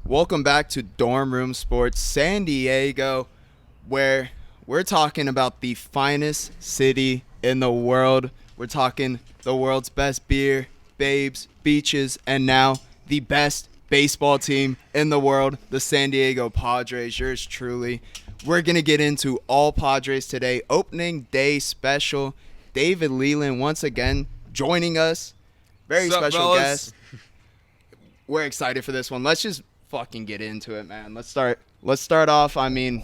Welcome back to Dorm Room Sports San Diego, where we're talking about the finest city in the world. We're talking the world's best beer, babes, beaches, and now the best baseball team in the world, the San Diego Padres. Yours truly. We're going to get into all Padres today. Opening day special. David Leland once again joining us. Very special guest. We're excited for this one. Let's just fucking get into it, man. Let's start off. I mean,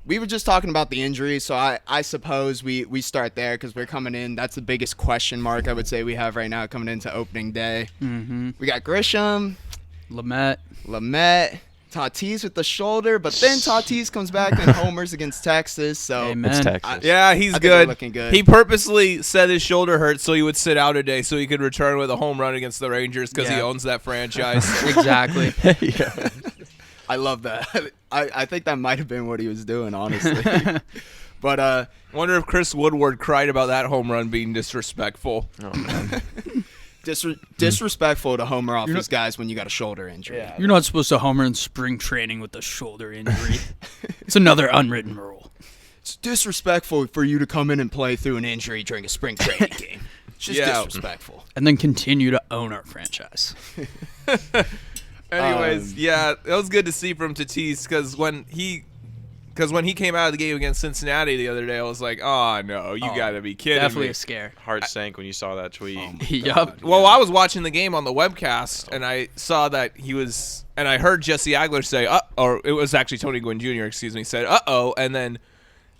we were just talking about the injuries, so I suppose we start there because we're coming in. That's the biggest question mark I would say we have right now coming into opening day. Mm-hmm. We got Grisham, Lamet, Tatis with the shoulder, but then Tatis comes back and homers against Texas. So Amen. It's Texas. Yeah, he's good. Looking good. He purposely said his shoulder hurt so he would sit out a day so he could return with a home run against the Rangers because he owns that franchise. Exactly. Yeah. I love that. I think that might have been what he was doing, honestly. But I wonder if Chris Woodward cried about that home run being disrespectful. Oh, man. Disrespectful to homer off these guys when you got a shoulder injury. Yeah. You're not supposed to homer in spring training with a shoulder injury. It's another unwritten rule. It's disrespectful for you to come in and play through an injury during a spring training game. It's just disrespectful. And then continue to own our franchise. Anyways, it was good to see from Tatis because when he came out of the game against Cincinnati the other day, I was like, oh, no, you got to be kidding Definitely me. a scare. Heart sank when you saw that tweet. Yup. Well, I was watching the game on the webcast, and I saw that and I heard Jesse Agler say, or it was actually Tony Gwynn Jr., said, uh-oh, and then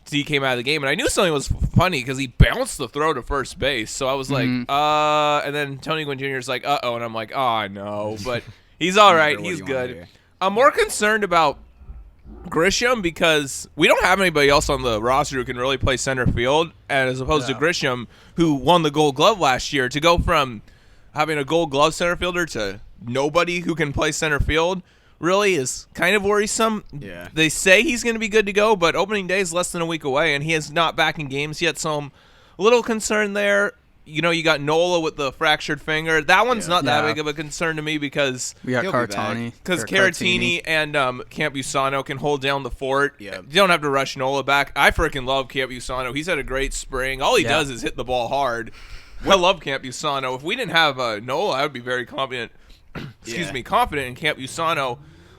he came out of the game, and I knew something was funny because he bounced the throw to first base, so I was like, and then Tony Gwynn Jr. is like, uh-oh, and I'm like, oh, no, but he's all right, he's good. I'm more concerned about Grisham because we don't have anybody else on the roster who can really play center field, and as opposed to Grisham, who won the Gold Glove last year, to go from having a Gold Glove center fielder to nobody who can play center field really is kind of worrisome. Yeah. They say he's going to be good to go, but opening day is less than a week away, and he is not back in games yet, so I'm a little concerned there. You know, you got Nola with the fractured finger. That one's not that big of a concern to me because we got Cartani. Because Caratini and Campusano can hold down the fort. Yeah. You don't have to rush Nola back. I freaking love Campusano. He's had a great spring. All he does is hit the ball hard. I love Campusano. If we didn't have Nola, I would be very confident. Confident in Campusano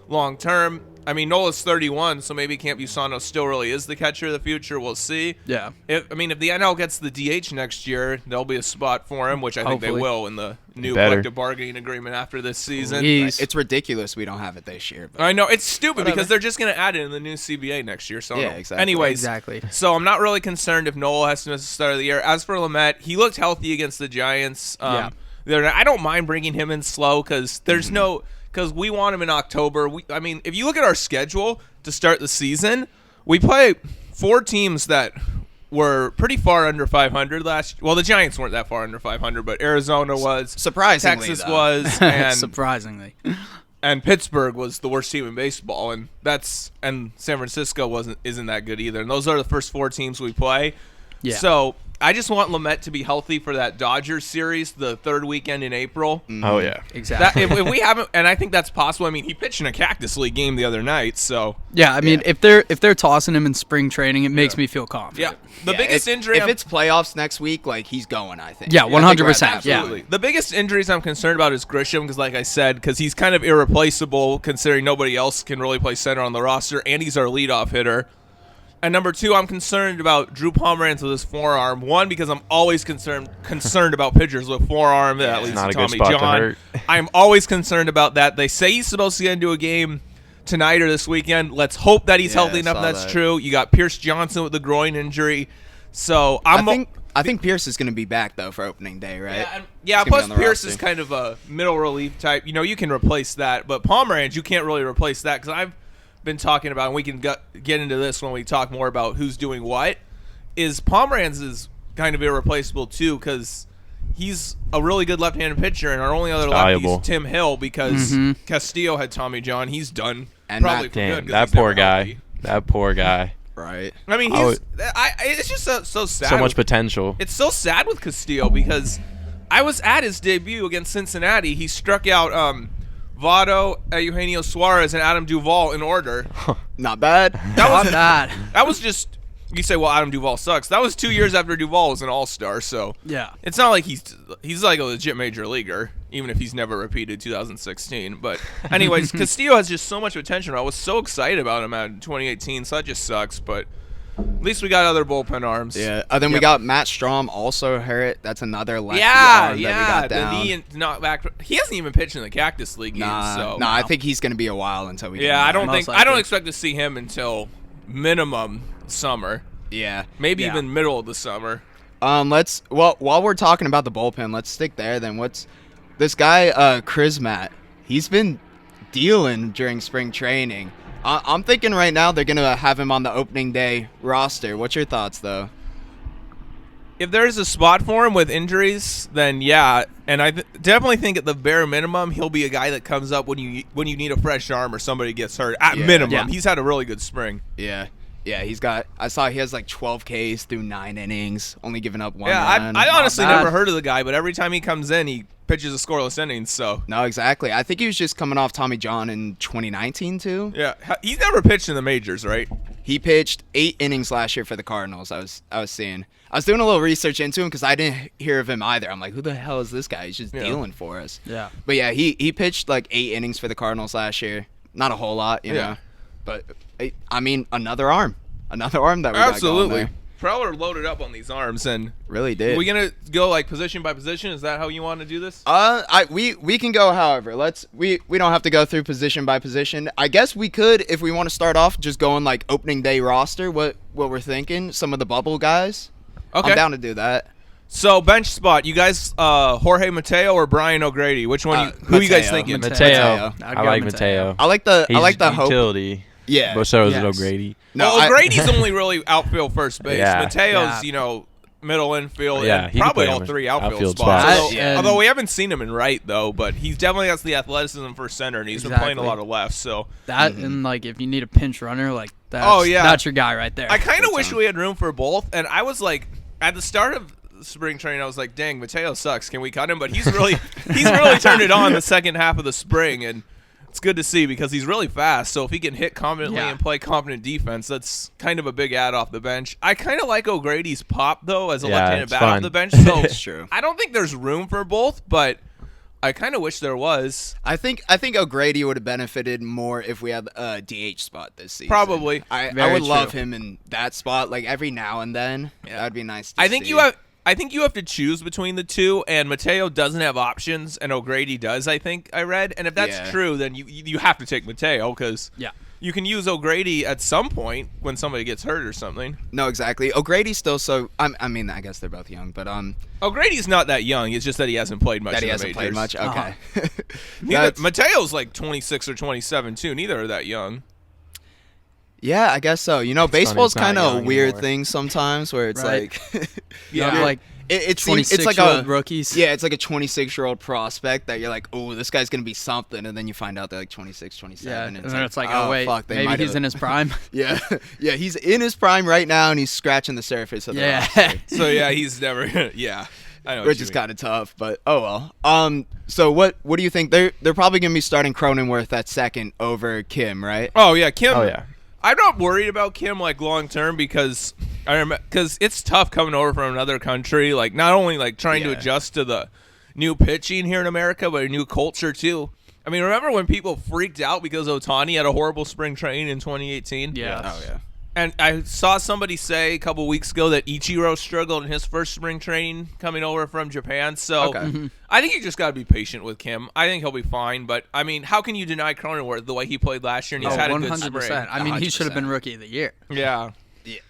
long term. I mean, Nola's 31, so maybe Campusano still really is the catcher of the future. We'll see. Yeah. If the NL gets the DH next year, there'll be a spot for him, which I think they will in the new collective bargaining agreement after this season. It's ridiculous we don't have it this year. But I know. It's stupid because they're just going to add it in the new CBA next year. So exactly. Anyways, so I'm not really concerned if Nola has to miss the start of the year. As for Lamet, he looked healthy against the Giants. I don't mind bringing him in slow because there's because we want him in October. If you look at our schedule to start the season, we play 4 teams that were pretty far under 500 last year. Well, the Giants weren't that far under 500, but Arizona was. Surprisingly, Texas was. And surprisingly. And Pittsburgh was the worst team in baseball, and San Francisco isn't that good either. And those are the first 4 teams we play. Yeah. So I just want Lamet to be healthy for that Dodgers series, the 3rd weekend in April. Oh yeah, exactly. If we haven't, and I think that's possible. I mean, he pitched in a Cactus League game the other night, so yeah. I mean, if they're tossing him in spring training, it makes me feel confident. Yeah. The biggest injury. If it's playoffs next week, he's going. I think. Yeah, 100%. Absolutely. Yeah. The biggest injuries I'm concerned about is Grisham because, like I said, because he's kind of irreplaceable considering nobody else can really play center on the roster, and he's our leadoff hitter. And number 2, I'm concerned about Drew Pomeranz with his forearm. 1, because I'm always concerned about pitchers with forearm. That leads to Tommy John. I'm always concerned about that. They say he's supposed to get into a game tonight or this weekend. Let's hope that he's healthy enough. That's true. You got Pierce Johnson with the groin injury. So I think Pierce is going to be back though for opening day, right? Plus Pierce is kind of a middle relief type. You can replace that, but Pomeranz you can't really replace that because I've been talking about, and we can get into this when we talk more about who's doing what, is Pomeranz is kind of irreplaceable too because he's a really good left-handed pitcher, and our only other lefty is Tim Hill because Castillo had Tommy John. He's done and probably for good. That poor guy. That poor guy. Right. I mean, it's just so sad. So much potential. It's so sad with Castillo because I was at his debut against Cincinnati. He struck out Votto, Eugenio Suarez, and Adam Duvall in order. Not bad. Not bad. That was just, you say, well, Adam Duvall sucks. That was 2 years after Duvall was an all-star, so Yeah. it's not like he's like a legit major leaguer, even if he's never repeated 2016. But anyways, Castillo has just so much potential. I was so excited about him at 2018, so that just sucks, but at least we got other bullpen arms. Yeah. Then we got Matt Strom also hurt. That's another lefty Yeah, arm that we got down. the knee not back. He hasn't even pitched in the Cactus League games, so Nah, I think he's going to be a while until we get yeah, him I don't back. think Most I don't likely. expect to see him until minimum summer, Yeah. maybe Yeah. even middle of the summer. While we're talking about the bullpen, let's stick there then. What's this guy Kuzman? He's been dealing during spring training. I'm thinking right now they're going to have him on the opening day roster. What's your thoughts though? If there's a spot for him with injuries, then yeah, and I definitely think at the bare minimum he'll be a guy that comes up when you need a fresh arm or somebody gets hurt. At Yeah. minimum, Yeah. he's had a really good spring. Yeah. Yeah, I saw he has like 12 Ks through 9 innings, only giving up one Yeah, run. I honestly bad. never heard of the guy, but every time he comes in, he pitches a scoreless innings. So No, exactly. I think he was just coming off Tommy John in 2019 too. yeah, he's never pitched in the majors, right? He pitched 8 innings last year for the Cardinals. I was seeing. I was doing a little research into him because I didn't hear of him either. I'm like, who the hell is this guy? He's just Yeah. dealing for us. Yeah. But yeah, he pitched like 8 innings for the Cardinals last year. Not a whole lot, you Yeah. know. But I mean, another arm that we got going Absolutely. there. Preller loaded up on these arms, and Really did. are we gonna go like position by position? Is that how you want to do this? We can go however. We don't have to go through position by position. I guess we could if we want to start off just going like opening day roster. What we're thinking. Some of the bubble guys. Okay. I'm down to do that. So bench spot, you guys, Jorge Mateo or Brian O'Grady? Which one? Who you guys Mateo. thinking? Mateo. I'd I go like Mateo. Mateo. I like the He's hope. utility. Yeah. But so is Yes. O'Grady. No, well, O'Grady's only really outfield first base. Yeah. Mateo's, Yeah. Middle infield, Yeah, and he can probably play all him 3 in outfield, outfield spots. spots. Although, And- although we haven't seen him in right though, but he's definitely got the athleticism for center, and he's been playing a Exactly. lot of left. So That and like if you need a pinch runner, like that's Oh, yeah. that's your guy right there. I kind of Good wish time. we had room for both. And I was like, at the start of spring training, I was like, dang, Mateo sucks. Can we cut him? But he's really turned it on the second half of the spring, and it's good to see because he's really fast. So if he can hit confidently Yeah. and play competent defense, that's kind of a big add off the bench. I kind of like O'Grady's pop though as a Yeah, left-handed it's bat off fun. the bench. So It's true. I don't think there's room for both, but I kind of wish there was. I think O'Grady would have benefited more if we had a DH spot this season. Probably. I Very would love true. him in that spot, like every now and then. Yeah. That'd be nice. To I think see. you have to choose between the two, and Mateo doesn't have options, and O'Grady does. I think I read, and if that's Yeah. true, then you have to take Mateo because Yeah. you can use O'Grady at some point when somebody gets hurt or something. No, exactly. O'Grady's still so. I mean, I guess they're both young, but O'Grady's not that young. It's just that he hasn't played much. that he in the hasn't played majors. much. Okay. Neither, That's- Mateo's like 26 or 27 too. Neither are that young. Yeah, I guess so. You know, baseball's he's not kind of a young weird anymore. thing sometimes, where it's Right. like, You have, Yeah. like it seems it's like 26-year-old a rookies. Yeah, it's like a 26-year-old prospect that you're like, oh, this guy's gonna be something, and then you find out they're like 26, 27, Yeah, and and then it's like, oh oh wait, fuck, they maybe might he's have- in his prime. Yeah, yeah, he's in his prime right now, and he's scratching the surface of the Yeah. roster. So yeah, he's never. Yeah, I know. what Which you is mean. kind of tough, but oh well. So what do you think? They're probably gonna be starting Cronenworth at second over Kim, right? Oh yeah, Kim. Oh, yeah. I'm not worried about Kim like long term because it's tough coming over from another country. Like not only like trying to Yeah. adjust to the new pitching here in America, but a new culture too. I mean, remember when people freaked out because Ohtani had a horrible spring training in 2018? Yeah. Oh yeah. And I saw somebody say a couple weeks ago that Ichiro struggled in his first spring training coming over from Japan. So Okay. I think you just got to be patient with Kim. I think he'll be fine. But, I mean, how can you deny Cronenworth the way he played last year and he's Oh, had a good 100%. spring? I mean, he should have been 100%. rookie of the year. Yeah.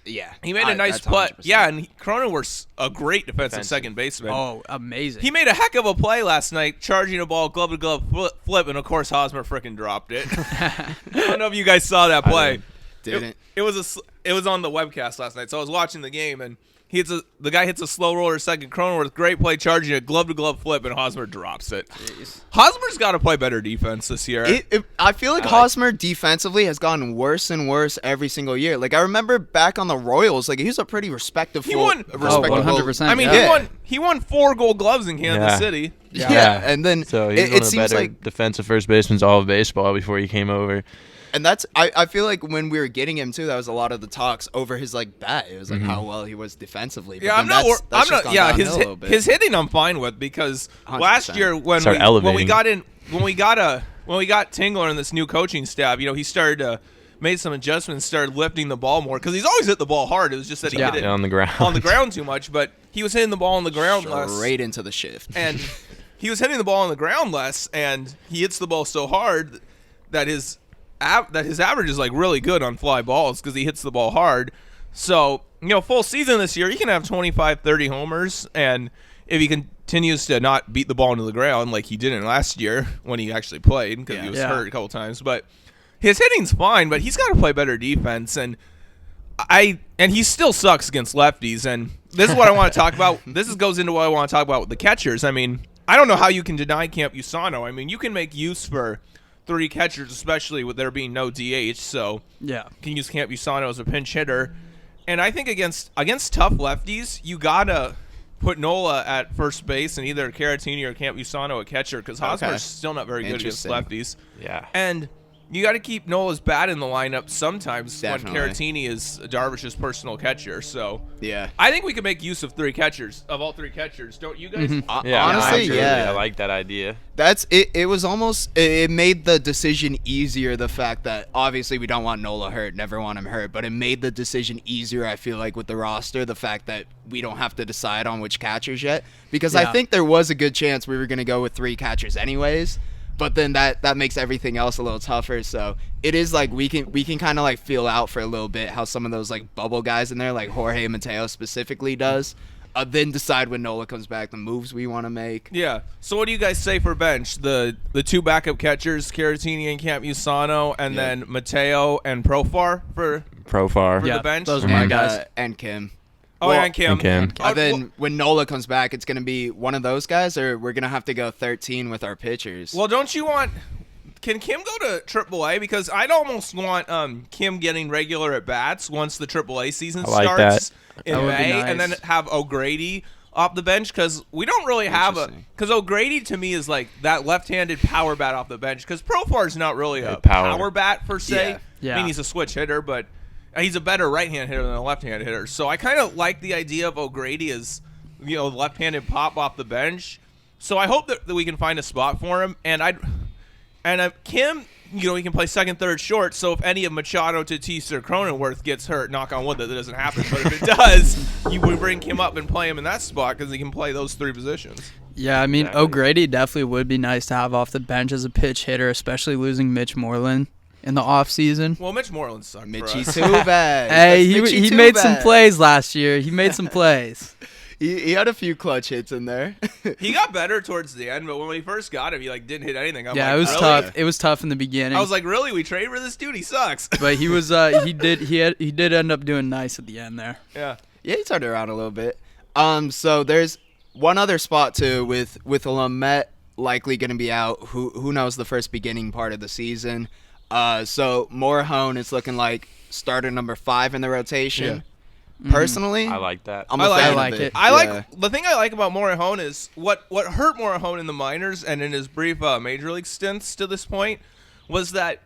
Yeah. He made a nice that's play. 100%. Yeah, and Cronenworth's a great defensive Defensive. second baseman. Oh, amazing. He made a heck of a play last night, charging a ball glove-to-glove flip, and, of course, Hosmer frickin' dropped it. I don't know if you guys saw that play. Didn't. It was on the webcast last night, so I was watching the game, and the guy hits a slow roller second. Cronenworth, great play, charging a glove-to-glove flip, and Hosmer drops it. Hosmer's got to play better defense this year. I feel like Hosmer defensively has gotten worse and worse every single year. Like I remember back on the Royals, like he was a pretty respectable. He won- respectable 100%. I mean, Yeah. he won 4 Gold Gloves in Kansas Yeah. City. Yeah, and then So he's it one of the seems better like, defensive first basemen all of baseball before he came over. and that's I feel like when we were getting him too, that was a lot of the talks over his like bat. It was like how well he was defensively. But Yeah, then that's I'm just not. gone Yeah, downhill a little bit. his hitting I'm fine with because 100%. last year when Start we elevating. got Tingler and this new coaching staff, he started to made some adjustments, started lifting the ball more because he's always hit the ball hard. It was just that he hit it on the ground. on the ground too much, but he was hitting the ball on the ground less. Straight into the shift. And he was hitting the ball on the ground less, and he hits the ball so hard that his average is like really good on fly balls because he hits the ball hard. So, full season this year, he can have 25, 30 homers, and if he continues to not beat the ball into the ground like he didn't last year when he actually played because he was hurt a couple times, but his hitting's fine, but he's got to play better defense, and he still sucks against lefties, and this is what I want to talk about. This goes into what I want to talk about with the catchers. I mean, I don't know how you can deny Camp Usano. I mean, you can make use for 3 catchers, especially with there being no DH, so Yeah. you can use Camp Usano as a pinch hitter. And I think against tough lefties, you got to put Nola at first base and either Caratini or Camp Usano at catcher because Hosmer's still not very good against lefties. Yeah. And you got to keep Nola's bat in the lineup sometimes Definitely. when Caratini is Darvish's personal catcher. So Yeah. I think we can make use of 3 catchers, of all 3 catchers. Don't you guys? Yeah, Honestly, absolutely. yeah. I like that idea. That's it. It was almost. It made the decision easier. The fact that obviously we don't want Nola hurt, never want him hurt, but it made the decision easier. I feel like with the roster, the fact that we don't have to decide on which catchers yet, because I Yeah. think there was a good chance we were going to go with 3 catchers anyways. But then that makes everything else a little tougher. So it is like we can kind of like feel out for a little bit how some of those like bubble guys in there, like Jorge Mateo specifically, does. Then decide when Nola comes back the moves we want to make. Yeah. So what do you guys say for bench? The 2 backup catchers, Caratini and Camp Usano, and then Mateo and Profar for Profar. Yeah, the bench? those are my guys. And Kim. Oh, Well, and Kim. and Kim. Oh, And then when Nola comes back, it's going to be one of those guys, or we're going to have to go 13 with our pitchers. well, don't you want? Can Kim go to AAA? Because I'd almost want Kim getting regular at bats once the AAA season I like starts in That would be May, nice. and then have O'Grady off the bench because we don't really have a. Interesting. Because O'Grady to me is like that left-handed power bat off the bench. Because Profar's not really a power. power bat per se. Yeah. I mean, he's a switch hitter, but he's a better right-hand hitter than a left-hand hitter. So I kind of like the idea of O'Grady as left-handed pop off the bench. So I hope that we can find a spot for him. And Kim, he can play second, third, short. So if any of Machado, Tatis, or Cronenworth gets hurt, knock on wood that doesn't happen. But if it does, you would bring Kim up and play him in that spot because he can play those 3 positions. Yeah, I mean, Exactly. O'Grady definitely would be nice to have off the bench as a pitch hitter, especially losing Mitch Moreland in the offseason. Well, Mitch Moreland sucked. Mitchie for us. too bad. Hey, That's Mitchie he too made some bad. plays last year. He made some plays. He had a few clutch hits in there. He got better towards the end, but when we first got him, he didn't hit anything. I'm Yeah, like, it was really? tough. It was tough in the beginning. I was like, really? We trade for this dude? He sucks. but he was he did end up doing nice at the end there. Yeah. Yeah, he turned around a little bit. So there's one other spot too with Lamet likely going to be out. Who knows the first beginning part of the season. So Morahone is looking like starter number 5 in the rotation. Personally, I like that. I'm I a like- fan I like of it. I Yeah. like the thing I like about Morahone is what hurt Morahone in the minors and in his brief major league stints to this point was that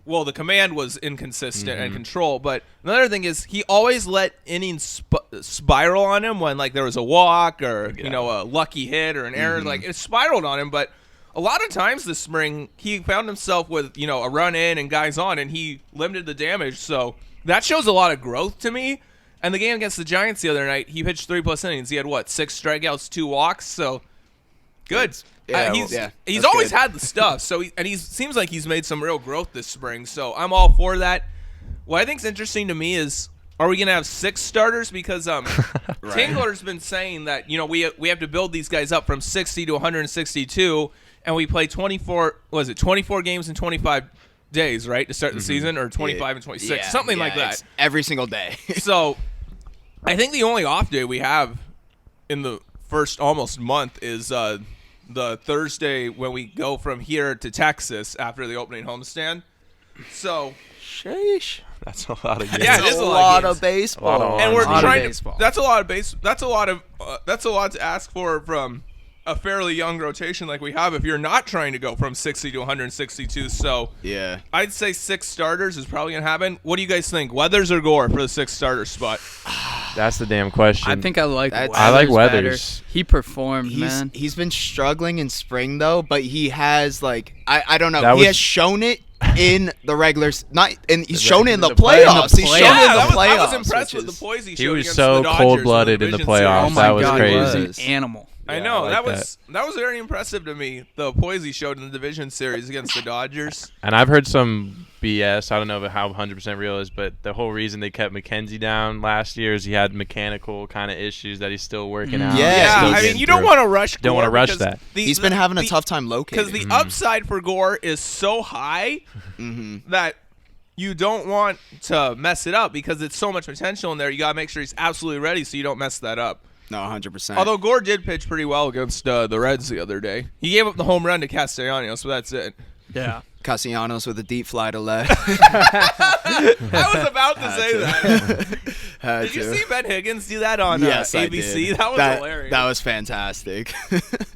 the command was inconsistent and control. But another thing is he always let innings spiral on him when there was a walk or a lucky hit or an error. It spiraled on him. But a lot of times this spring he found himself with a run in and guys on, and he limited the damage. So that shows a lot of growth to me. And the game against the Giants the other night, he pitched 3+ innings. He had 6 strikeouts, 2 walks. So good. Yeah, He's that's always good. had the stuff. So he seems like he's made some real growth this spring. So I'm all for that. What I think's interesting to me is, are we gonna have 6 starters? Because Tingler's been saying that we have to build these guys up from 60 to 162, and we play 24 games in 25 days, right, to start the season, or 25 and 26, something like that. it's every single day. So I think the only off day we have in the first almost month is the Thursday when we go from here to Texas after the opening homestand. So, Sheesh. That's a lot of games. Yeah, it is a lot of baseball. A lot of and we're Lot of trying baseball. to. That's a lot of base. That's a lot to ask for from a fairly young rotation like we have. If you're not trying to go from 60 to 162, so Yeah. I'd say 6 starters is probably gonna happen. What do you guys think? Weathers or Gore for the 6 starter spot? That's the damn question. I think I like That's- Weathers I like better. Weathers. He performed, man. He's been struggling in spring though, but he has like I don't know. That He was- has shown it in the regular not and he's shown it in the the play- in the playoffs. He's shown playoffs. it in the I playoffs. was impressed which with the is- poise he showed He was against so the Dodgers cold-blooded the in the division playoffs. Oh series. my That was God, crazy. he was Was. an animal. I Yeah, know I that like was very impressive to me. The poise he showed in the division series against the Dodgers. And I've heard some BS. I don't know how 100% real is, but the whole reason they kept McKenzie down last year is he had mechanical kind of issues that he's still working out. Yeah, Yeah, he's I mean getting you don't through. want to rush. Don't want to rush that. He's been having a tough time locating. because the upside for Gore is so high that you don't want to mess it up because it's so much potential in there. You gotta make sure he's absolutely ready so you don't mess that up. No, 100%. Although Gore did pitch pretty well against the Reds the other day. He gave up the home run to Castellanos, so that's it. Yeah. Castellanos with a deep fly to left. I was about to say that. Had Did you to. see Ben Higgins do that on Yes, I ABC? did. That was hilarious. That was fantastic.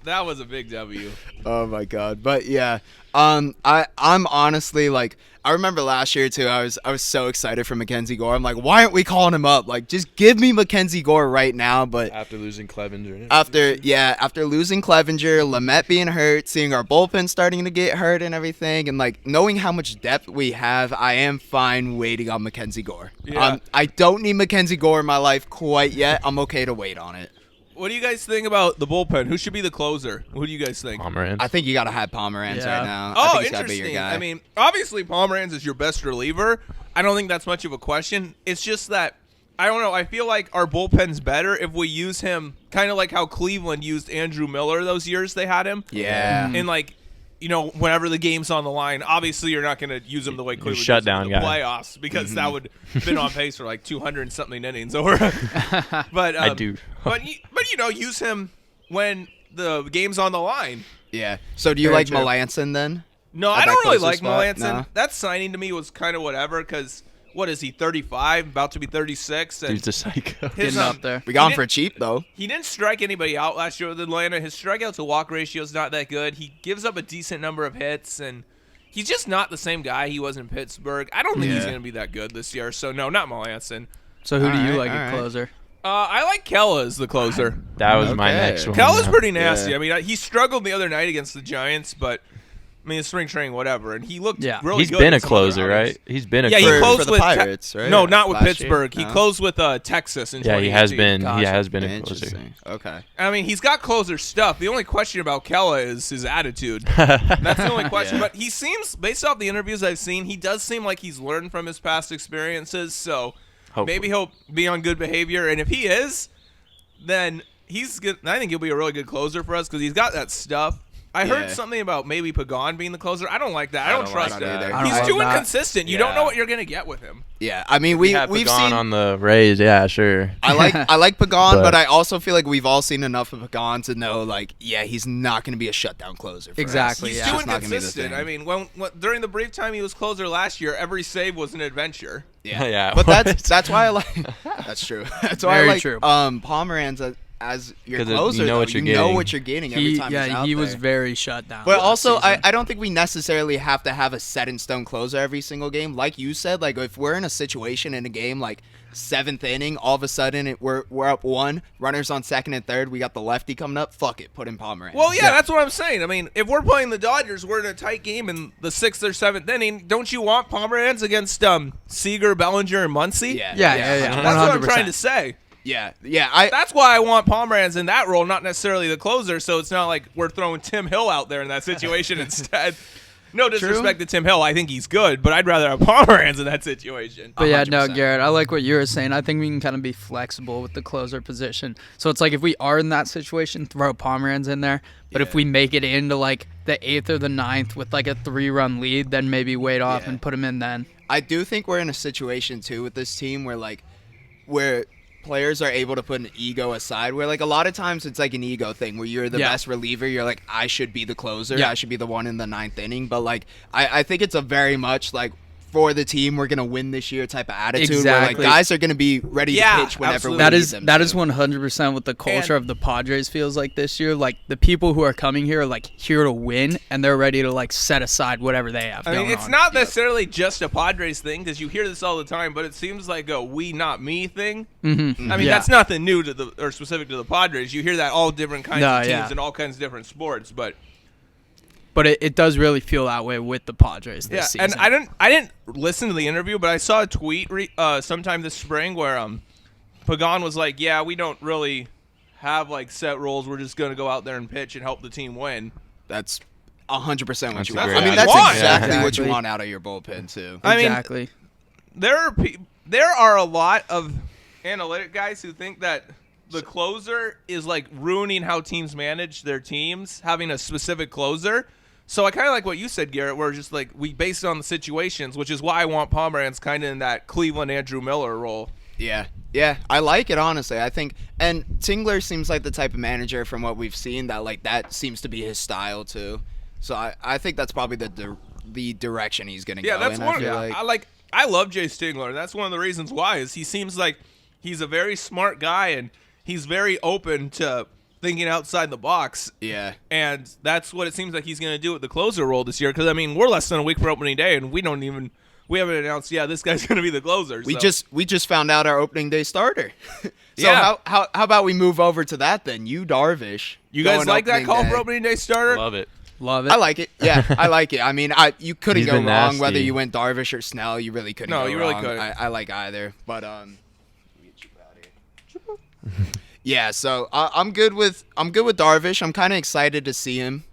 That was a big W. Oh my god. But yeah, I'm honestly like I remember last year too. I was so excited for Mackenzie Gore. I'm like, why aren't we calling him up? Like, just give me Mackenzie Gore right now. But After losing Clevenger. after losing Clevenger, Lamet being hurt, seeing our bullpen starting to get hurt and everything, and like knowing how much depth we have, I am fine waiting on Mackenzie Gore. Yeah. I don't need Mackenzie Gore in my life quite yet. I'm okay to wait on it. What do you guys think about the bullpen? Who should be the closer? Who do you guys think? Pomerantz. I think you gotta have Pomeranz Yeah. right now. I Oh, think he's gotta be your interesting. guy. I mean, obviously Pomeranz is your best reliever. I don't think that's much of a question. It's just that I don't know. I feel like our bullpen's better if we use him kind of like how Cleveland used Andrew Miller those years they had him. yeah. And like, you know, whenever the game's on the line, obviously you're not going to use him the way Cleveland shut used him in down the guy. playoffs because that would have been on pace for like 200 and something innings over. But I do. but you know, use him when the game's on the line. Yeah. So do you Very like true. Melanson then? No, At I that don't really closer like spot? Melanson. No? That signing to me was kind of whatever because what is he, 35, about to be 36? And Dude's a psycho. his, Getting up there. We got him He for didn't- cheap though. He didn't strike anybody out last year with Atlanta. His strikeout to walk ratio is not that good. He gives up a decent number of hits, and he's just not the same guy he was in Pittsburgh. I don't think he's Yeah. going to be that good this year. So, no, not Melanson. So who do you Alright, like alright. at closer? I like Kella as the closer. That was my Okay. next one. Kella's yeah. pretty nasty. Yeah. I mean, he struggled the other night against the Giants, but, I mean, it's spring training, whatever. And he looked Yeah. really He's good. been a against some other closer, outings. right? He's been a Yeah, he closer. closed for the with Pirates, right? No, not with Last year? Pittsburgh. He No? closed with Texas in Yeah, 2018. he has been. Gotcha. He has been a closer. Interesting. Okay. I mean, he's got closer stuff. The only question about Kella is his attitude. That's the only question. Yeah. But he seems, based off the interviews I've seen, he does seem like he's learned from his past experiences. So Hopefully. maybe he'll be on good behavior. And if he is, then he's good. I think he'll be a really good closer for us because he's got that stuff. I heard Yeah. something about maybe Pagan being the closer. I don't like that. I don't don't trust like that. that. I don't He's like too that. inconsistent. You don't Yeah. know what you're gonna get with him. Yeah. I mean, We we've Pagan seen. on the Rays. Yeah, sure. I like Pagan, but But- I also feel like we've all seen enough of Pagan to know, like, yeah, he's not going to be a shutdown closer. For Exactly, Us. He's yeah. too It's not gonna be the inconsistent. thing. I mean, when during the brief time he was closer last year, every save was an adventure. Yeah. Yeah, But what? that's why I like. That's true. That's why Very I like true. Pomeranz as your 'Cause you closer. know though. what you're you know getting. what you're getting every time. he's out he was there. very shut down. But last also, season. I don't think we necessarily have to have a set in stone closer every single game. Like you said, like if we're in a situation in a game like 7th inning, all of a sudden we're up 1, runners on 2nd and 3rd, we got the lefty coming up. Fuck it, put in Pomeranz. Well, yeah, that's what I'm saying. I mean, if we're playing the Dodgers, we're in a tight game in the 6th or 7th inning. Don't you want Pomeranz against Seager, Bellinger, and Muncy? Yeah, Yeah. That's what I'm 100%. trying to say. yeah. That's why I want Pomeranz in that role, not necessarily the closer. So it's not like we're throwing Tim Hill out there in that situation instead. No disrespect to Tim Hill, I think he's good, but I'd rather have Pomeranz in that situation. But yeah, no, 100%. Garrett, I like what you were saying. I think we can kind of be flexible with the closer position. So it's like if we are in that situation, throw Pomeranz in there. But if Yeah. we make it into like the 8th or the 9th with like a 3-run lead, then maybe wait off Yeah. and put him in then. I do think we're in a situation too with this team where like we're players are able to put an ego aside, where like a lot of times it's like an ego thing where you're the best reliever, you're like, I should be the closer, I should be the one in the 9th inning. But like I think it's a very much like for the team, we're gonna win this year type of attitude. Where like guys are gonna be ready to pitch whenever absolutely. we need them. That is 100% what the culture of the Padres feels like this year. Like the people who are coming here are like here to win, and they're ready to like set aside whatever they have. I mean, it's not necessarily just a Padres thing because you hear this all the time, but it seems like a we not me thing. Mm-hmm. I mean, that's nothing new to or specific to the Padres. You hear that all different kinds of teams and all kinds of different sports, but it does really feel that way with the Padres this season. And I didn't listen to the interview, but I saw a tweet sometime this spring where Pagan was like, "Yeah, we don't really have like set roles. We're just gonna go out there and pitch and help the team win." That's 100% what you That's want. I mean, great. that's Yeah. exactly what you want out of your bullpen too. Exactly. I mean, there are a lot of analytic guys who think that the closer is like ruining how teams manage their teams, having a specific closer. So I kind of like what you said, Garrett, where just like we base it on the situations, which is why I want Pomeranz kind of in that Cleveland Andrew Miller role. Yeah, I like it, honestly. I think, and Tingler seems like the type of manager from what we've seen that like that seems to be his style too. So I think that's probably the direction he's gonna go. That's in, one. I feel like. I love Jay Stingler, and that's one of the reasons why is he seems like he's a very smart guy, and he's very open to thinking outside the box. Yeah. And that's what it seems like he's going to do with the closer role this year. Because, I mean, we're less than a week for opening day, and we haven't announced, this guy's going to be the closer. We just found out our opening day starter. So how about we move over to that then? You, Darvish. You guys like that call for opening day starter? Love it. Love it. I like it. Yeah, I like it. I mean, you couldn't He's go been wrong nasty. whether you went Darvish or Snell. You really couldn't. No, go you really wrong. couldn't. I like either, but yeah. So I'm good with Darvish. I'm kind of excited to see him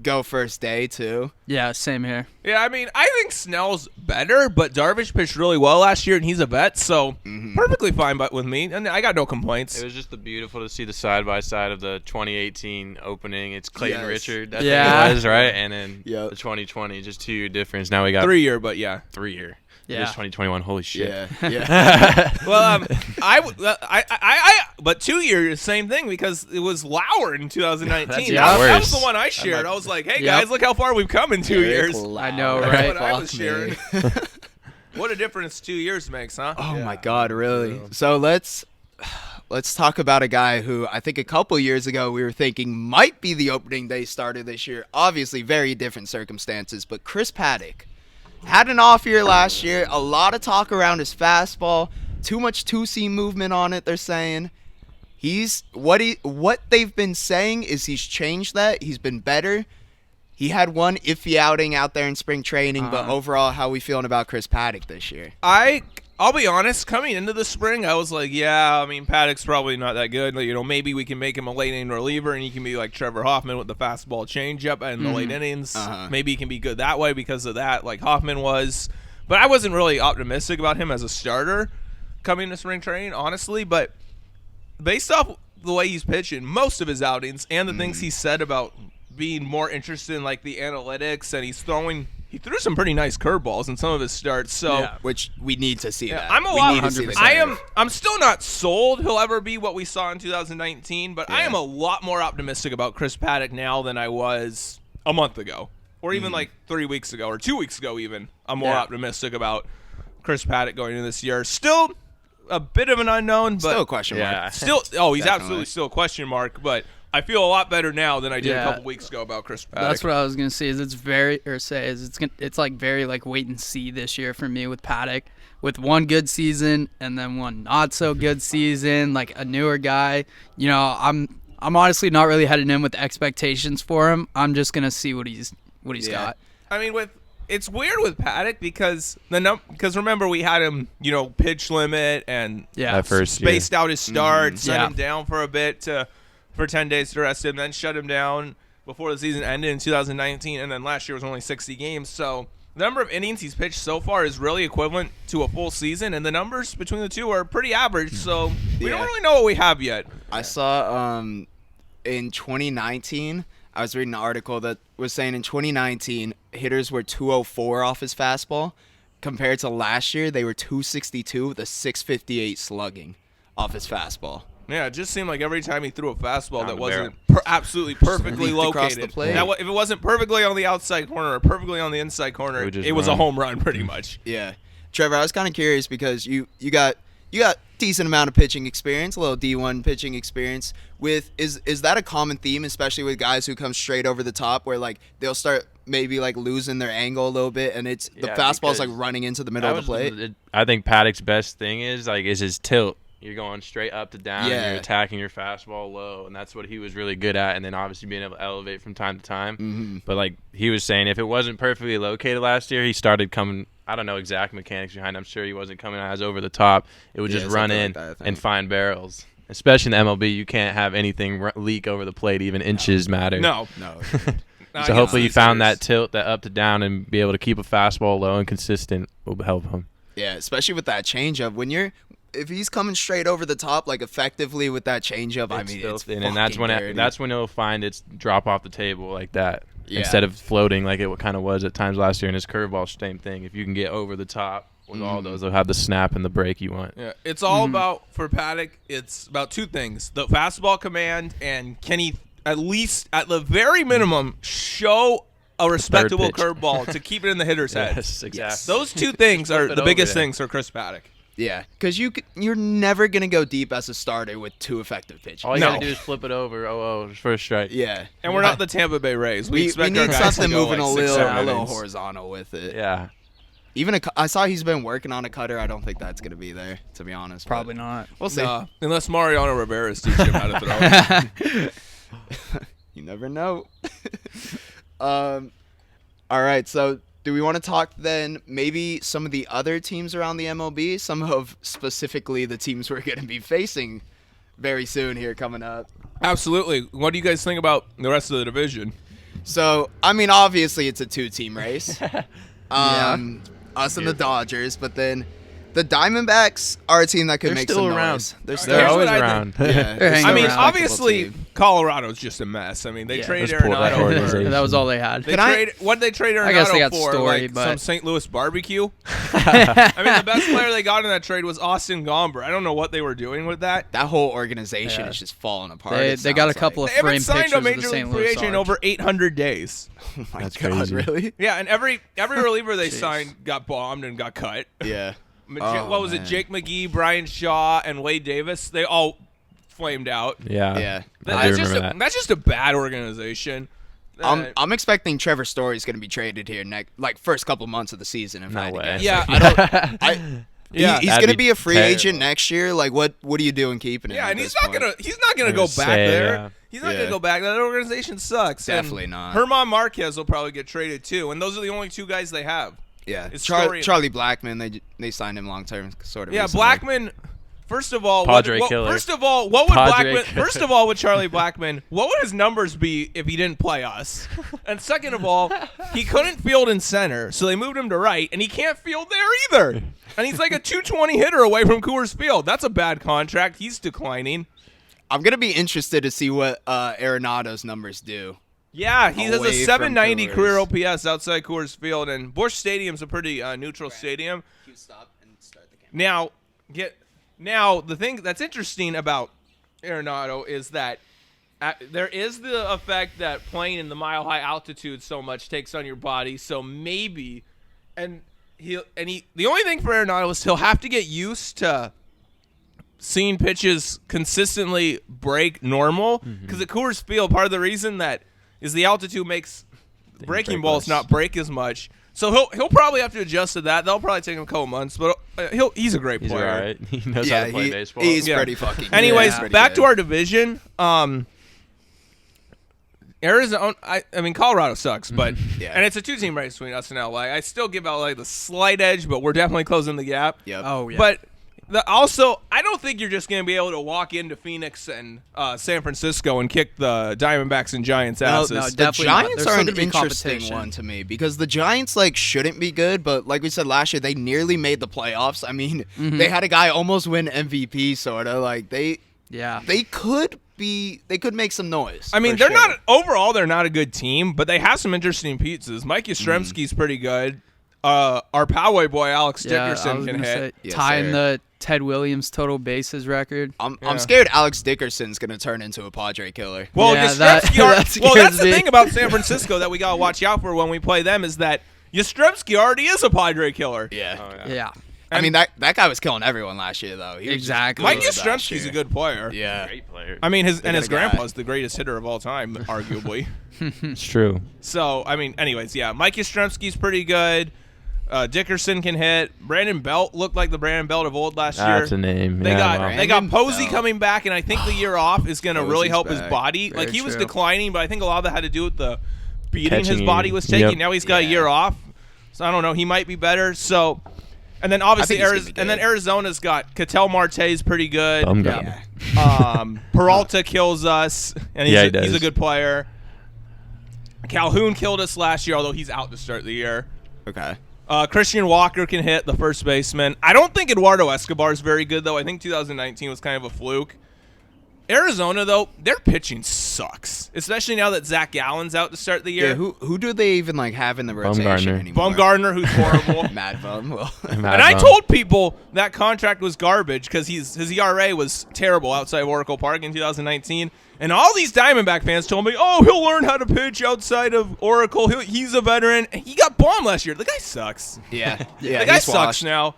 go first day too. Yeah, same here. Yeah, I mean, I think Snell's better, but Darvish pitched really well last year, and he's a vet, so perfectly fine with me, and I got no complaints. It was just beautiful to see the side-by-side of the 2018 opening. It's Clayton Yes. Richard, I Yeah. think it was, right? And then Yep. the 2020, just 2 year difference. Now we got 3 year, but yeah. 3 year. Yeah. It's 2021. Holy shit. Yeah. Well, but 2 years, same thing, because it was Lauer in 2019. That's That worse. was the one I shared. I was like, hey, Yep. guys, look how far we've come in 2 years. I know, That's right? what I was Fuck me. sharing. What a difference 2 years makes, huh? Oh my God, really? So let's talk about a guy who I think a couple years ago we were thinking might be the opening day starter this year. Obviously, very different circumstances, but Chris Paddock had an off year last year. A lot of talk around his fastball. Too much two-seam movement on it, they're saying. What they've been saying is he's changed that. He's been better. He had one iffy outing out there in spring training, but overall, how we feeling about Chris Paddock this year? I'll be honest, coming into the spring, I was like, yeah, I mean, Paddock's probably not that good. Like, maybe we can make him a late inning reliever, and he can be like Trevor Hoffman with the fastball changeup in the late innings. Maybe he can be good that way because of that, like Hoffman was. But I wasn't really optimistic about him as a starter coming into spring training, honestly. But based off the way he's pitching, most of his outings and the things he said about being more interested in like the analytics, and he threw some pretty nice curveballs in some of his starts. So Which we need to see that. I'm a We lot. need to see the I'm still not sold he'll ever be what we saw in 2019, but I am a lot more optimistic about Chris Paddock now than I was a month ago, or even like 3 weeks ago, or 2 weeks ago. Even I'm more optimistic about Chris Paddock going into this year. Still a bit of an unknown, but Still a question mark. Yeah. Still, he's absolutely still a question mark, but I feel a lot better now than I did a couple weeks ago about Chris Paddock. That's what I was gonna say. It's like very like wait and see this year for me with Paddock, with one good season and then one not so good season, like a newer guy. I'm honestly not really heading in with expectations for him. I'm just gonna see what he's got. I mean, it's weird with Paddock because remember we had him, pitch limit and That first year. spaced out his start, sent him down for a bit for 10 days to rest him, then shut him down before the season ended in 2019, and then last year was only 60 games. So the number of innings he's pitched so far is really equivalent to a full season, and the numbers between the two are pretty average. So we don't really know what we have yet. I saw in 2019, I was reading an article that was saying in 2019, hitters were 204 off his fastball. Compared to last year, they were 262 with a 658 slugging off his fastball. Yeah, it just seemed like every time he threw a fastball Down that the wasn't absolutely perfectly leaped across the located. plate. If it wasn't perfectly on the outside corner or perfectly on the inside corner, it was a home run pretty much. Yeah, Trevor, I was kind of curious because you got decent amount of pitching experience, a little D1 pitching experience. Is that a common theme, especially with guys who come straight over the top, where like they'll start maybe like losing their angle a little bit, and the fastball's like running into the middle of the plate? I think Paddock's best thing is his tilt. You're going straight up to down, and you're attacking your fastball low, and that's what he was really good at. And then obviously being able to elevate from time to time. Mm-hmm. But like he was saying, if it wasn't perfectly located last year, he started coming. I don't know exact mechanics behind. I'm sure he wasn't coming as over the top. It would just run in and find barrels. Especially in the MLB, you can't have anything leak over the plate. Even inches matter. No. So hopefully he found that tilt, that up to down, and be able to keep a fastball low and consistent will help him. Yeah, especially with that changeup. If he's coming straight over the top, like effectively with that changeup, it's thin, and that's when he'll find its drop off the table like that Yeah. instead of floating like it kind of was at times last year. And his curveball, same thing. If you can get over the top with all those, they'll have the snap and the break you want. Yeah, it's all about, for Paddock, it's about two things: the fastball command, and can he at least, at the very minimum, show a respectable pitch. curveball to keep it in the hitter's head. Yes, exactly. Those two things are flip it the over biggest there. things for Chris Paddock. Yeah, because you're never gonna go deep as a starter with two effective pitches. All you No. gotta do is flip it over. First strike. Yeah, And we're not the Tampa Bay Rays. We we expect need our guys something to go moving like a 6, little 7 a little innings. horizontal with it. Yeah. Even I saw he's been working on a cutter. I don't think that's gonna be there, to be honest. but Probably not. We'll see. Unless Mariano Rivera is teaching him how to throw. You never know. All right, so do we want to talk then maybe some of the other teams around the MLB? Some of specifically the teams we're going to be facing very soon here coming up. Absolutely. What do you guys think about the rest of the division? So, I mean, obviously it's a two-team race. Us and the Dodgers, but then the Diamondbacks are a team that could They're make still some around. noise. They're They're Here's always what I around. Yeah, They're they're hanging still I mean, a around. obviously, respectable team. Colorado's just a mess. I mean, they traded Let's pull that Arenado. organization. That was all they had. What did they trade Arenado I guess they got for? Story, Like but- some St. Louis barbecue? I mean, the best player they got in that trade was Austin Gomber. I don't know what they were doing with that. That whole organization Yeah. is just falling apart. They got a couple They of haven't frame signed pictures a of the major league St. free Louis agent in Arch. over 800 days. Oh my That's God, crazy. really? Yeah, and every reliever they signed got bombed and got cut. Yeah. What was it? man. Jake McGee, Brian Shaw, and Wade Davis. They all flamed out. Yeah. Yeah. I do That's remember that. that's just a bad organization. I'm expecting Trevor Story is going to be traded here first couple months of the season. If I No had to way. guess. Yeah. I don't. Yeah, he's that'd going to be be a free terrible. agent next year. Like, what are you doing keeping him? Yeah, at and he's this not point? gonna go I back would say, there. yeah. He's not Yeah. gonna go back. That organization sucks. And Definitely not. Herman Marquez will probably get traded too, and those are the only two guys they have. Yeah, It's Story- Charlie Blackman. They signed him long term, sort of. Yeah, recently. Blackman. First of all, Padre killer. First of all, what would Padre Blackman? killer. First of all, with Charlie Blackman, what would his numbers be if he didn't play us? And second of all, he couldn't field in center, so they moved him to right, and he can't field there either. And he's like a 220 hitter away from Coors Field. That's a bad contract. He's declining. I'm gonna be interested to see what Arenado's numbers do. Yeah, he has Away a from 790 Coors. career OPS outside Coors Field, and Busch Stadium's a pretty neutral stadium. Now, the thing that's interesting about Arenado is that there is the effect that playing in the mile-high altitude so much takes on your body. So maybe, the only thing for Arenado is he'll have to get used to seeing pitches consistently break normal. Because at Coors Field, part of the reason that is the altitude makes breaking break balls less. not break as much. So he'll probably have to adjust to that. That'll probably take him a couple months, but he's a great He's player. all right. He knows how to play baseball. He's Yeah. pretty fucking good. Anyways, Pretty back good. to our division. Arizona. I mean, Colorado sucks, but Yeah. and it's a two-team race between us and LA. I still give LA the slight edge, but we're definitely closing the gap. Yep. Oh yeah. But also, I don't think you're just going to be able to walk into Phoenix and San Francisco and kick the Diamondbacks and Giants' asses. no, The definitely not. Giants There's are still an gonna be interesting competition. one to me because the Giants shouldn't be good, but like we said last year, they nearly made the playoffs. I mean, they had a guy almost win MVP, sort of yeah. they could make some noise. I mean, for they're sure. not overall. They're not a good team, but they have some interesting pieces. Mike Yastrzemski's pretty good. our Poway boy Alex Yeah, I Dickerson was can gonna hit. say, Yes, tying sir. the Ted Williams total bases record. I'm Yeah. scared Alex Dickerson's gonna turn into a Padre killer. Well, Yeah, Yastrzemski that that's the scares me. thing about San Francisco that we gotta watch out for when we play them is that Yastrzemski already is a Padre killer. Yeah. Oh, Yeah. I mean that guy was killing everyone last year though. He was just Exactly. Mike good last Yastrzemski's year. a good player. Yeah. Great player. I mean, his got a guy. grandpa's the greatest hitter of all time, arguably. It's true. So, I mean, anyways, yeah, Mike Yastrzemski's pretty good. Dickerson can hit. Brandon Belt looked like the Brandon Belt of old last year. That's a name. They yeah, got wow. they got Brandon Posey Belt. coming back, and I think the year off is going to really Posey's help his back. body. Very Like he was true. declining, but I think a lot of that had to do with the beating his Catching body you. was taking. Yep. Now he's got a Yeah. year off, so I don't know. He might be better. So, and then obviously I think he's gonna be and then good. Arizona's got Ketel Marte's pretty good. Bumgarner. Yeah. Peralta kills us, and Yeah, he he's does. a good player. Calhoun killed us last year, although he's out to start the year. Okay. Christian Walker can hit, the first baseman. I don't think Eduardo Escobar is very good, though. I think 2019 was kind of a fluke. Arizona, though, their pitching sucks, especially now that Zach Gallen's out to start the year. Yeah. Who do they even like have in the rotation Bumgarner. anymore? Bumgarner, who's horrible. Mad Bum. Well, And I told people that contract was garbage because his ERA was terrible outside of Oracle Park in 2019. And all these Diamondback fans told me, oh, he'll learn how to pitch outside of Oracle. He's a veteran. He got bombed last year. The guy sucks. yeah. Yeah. The guy he's sucks washed. now.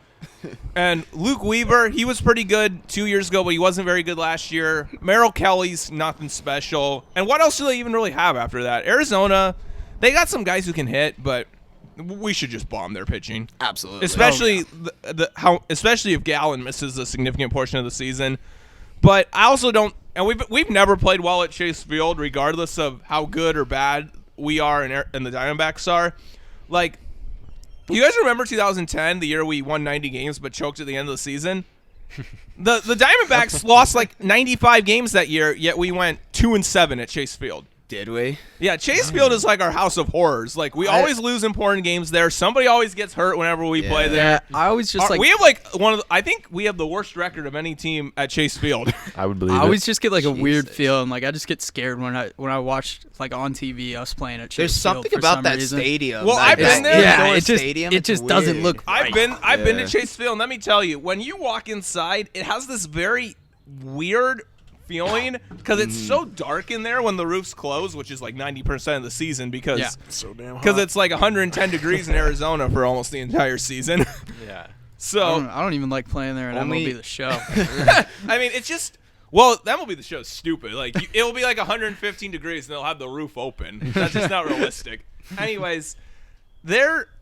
And Luke Weaver, he was pretty good 2 years ago, but he wasn't very good last year. Merrill Kelly's nothing special. And what else do they even really have after that? Arizona, they got some guys who can hit, but we should just bomb their pitching. Absolutely. Especially especially if Gallen misses a significant portion of the season. But I also don't, and we've never played well at Chase Field, regardless of how good or bad we are and the Diamondbacks are. Like, you guys remember 2010, the year we won 90 games but choked at the end of the season? The Diamondbacks lost like 95 games that year, yet we went 2-7 at Chase Field. Did we? Yeah, Chase Field is like our house of horrors. Like, we always lose important games there. Somebody always gets hurt whenever we play there. Yeah, I always just We have like I think we have the worst record of any team at Chase Field. I would believe I it. always just get like a weird Jesus. feeling. Like I just get scared when I watch like on TV us playing at Chase There's Field something for about some that reason. stadium. Well, that I've been there. Yeah, indoor it just stadium, it it's just doesn't weird. look right. I've been to Yeah. Chase Field, and let me tell you, when you walk inside, it has this very weird feeling because it's so dark in there when the roof's closed, which is like 90% of the season because Yeah. so damn it's like 110 degrees in Arizona for almost the entire season. Yeah. So I don't even like playing there, and Only- MLB The Show. I mean, it's just. Well, that will be the show's stupid. Like, it will be like 115 degrees, and they'll have the roof open. That's just not realistic. Anyways,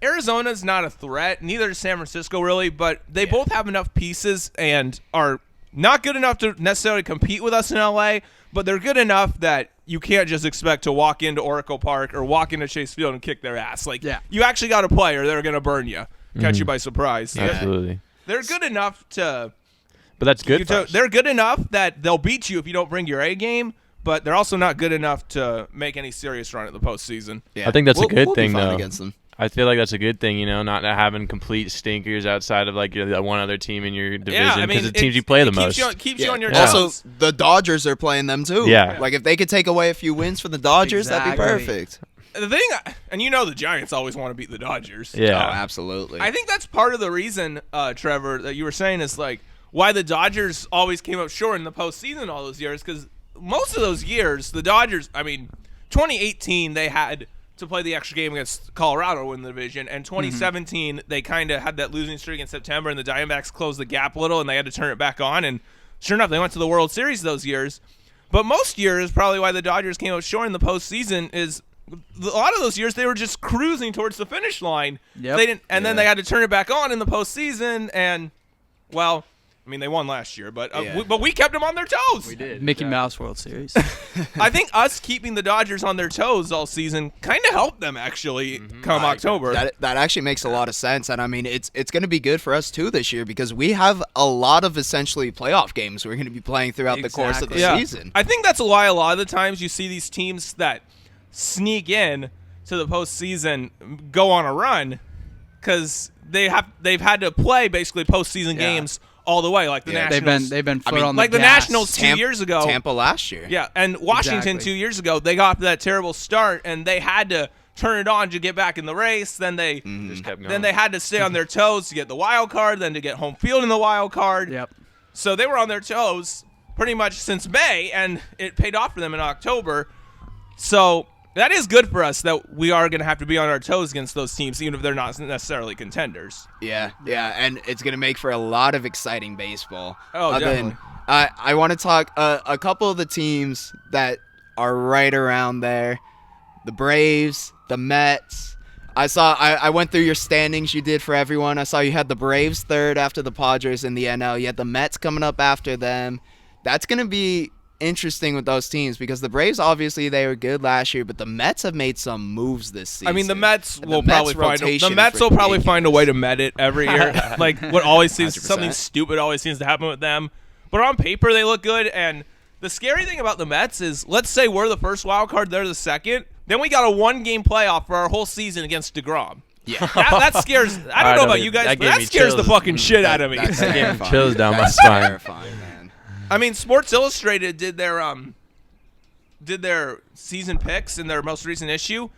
Arizona's not a threat. Neither is San Francisco, really. But they both have enough pieces and are not good enough to necessarily compete with us in LA. But they're good enough that you can't just expect to walk into Oracle Park or walk into Chase Field and kick their ass. Like, Yeah. you actually got a player. They're going to burn you, catch you by surprise. Yeah. Absolutely. They're good enough to. But that's good for us. They're good enough that they'll beat you if you don't bring your A game, but they're also not good enough to make any serious run at the postseason. Yeah. I think that's a good we'll thing, be fine though. against them. I feel like that's a good thing, not having complete stinkers outside of like the one other team in your division Yeah, I mean, the teams you play the most. Keeps you on your Yeah. toes. Also, the Dodgers are playing them too. Yeah. Like if they could take away a few wins for the Dodgers, that'd be Exactly. perfect. The thing, and the Giants always want to beat the Dodgers. Yeah. Oh, absolutely. I think that's part of the reason, Trevor, that you were saying is like why the Dodgers always came up short in the postseason all those years, because most of those years, the Dodgers, 2018, they had to play the extra game against Colorado to win the division, and 2017, they kind of had that losing streak in September, and the Diamondbacks closed the gap a little, and they had to turn it back on, and sure enough, they went to the World Series those years. But most years, probably why the Dodgers came up short in the postseason is a lot of those years they were just cruising towards the finish line. Yep. They didn't, and then they had to turn it back on in the postseason, and well, they won last year, but we kept them on their toes. We did. Mickey Mouse World Series. I think us keeping the Dodgers on their toes all season kind of helped them actually come October. That actually makes a lot of sense, and it's going to be good for us too this year because we have a lot of essentially playoff games we're going to be playing throughout the course of the Yeah. season. I think that's why a lot of the times you see these teams that sneak in to the postseason go on a run because they've had to play basically postseason games all the way, like the Nationals. They've been foot on the like the gas. Nationals 2 years ago. Tampa last year. Yeah, and Washington Exactly. 2 years ago, they got off to that terrible start, and they had to turn it on to get back in the race. Then they Just kept going. then they had to stay on their toes to get the wild card, then to get home field in the wild card. Yep. So they were on their toes pretty much since May, and it paid off for them in October. So that is good for us that we are going to have to be on our toes against those teams, even if they're not necessarily contenders. Yeah, and it's going to make for a lot of exciting baseball. Oh, definitely. I want to talk a couple of the teams that are right around there. The Braves, the Mets. I went through your standings you did for everyone. I saw you had the Braves third after the Padres in the NL. You had the Mets coming up after them. That's going to be interesting with those teams because the Braves, obviously, they were good last year, but the Mets have made some moves this season. I mean, the Mets will probably find a way to met it every year. Like what always seems 100%. something stupid always seems to happen with them. But on paper, they look good. And the scary thing about the Mets is, let's say we're the first wild card, they're the second. Then we got a 1-game playoff for our whole season against DeGrom. Yeah. That scares. I don't know about you guys, but that scares the fucking shit out of me. That's That gave me terrifying. chills down my That's spine. terrifying, man. I mean, Sports Illustrated did their season picks in their most recent issue.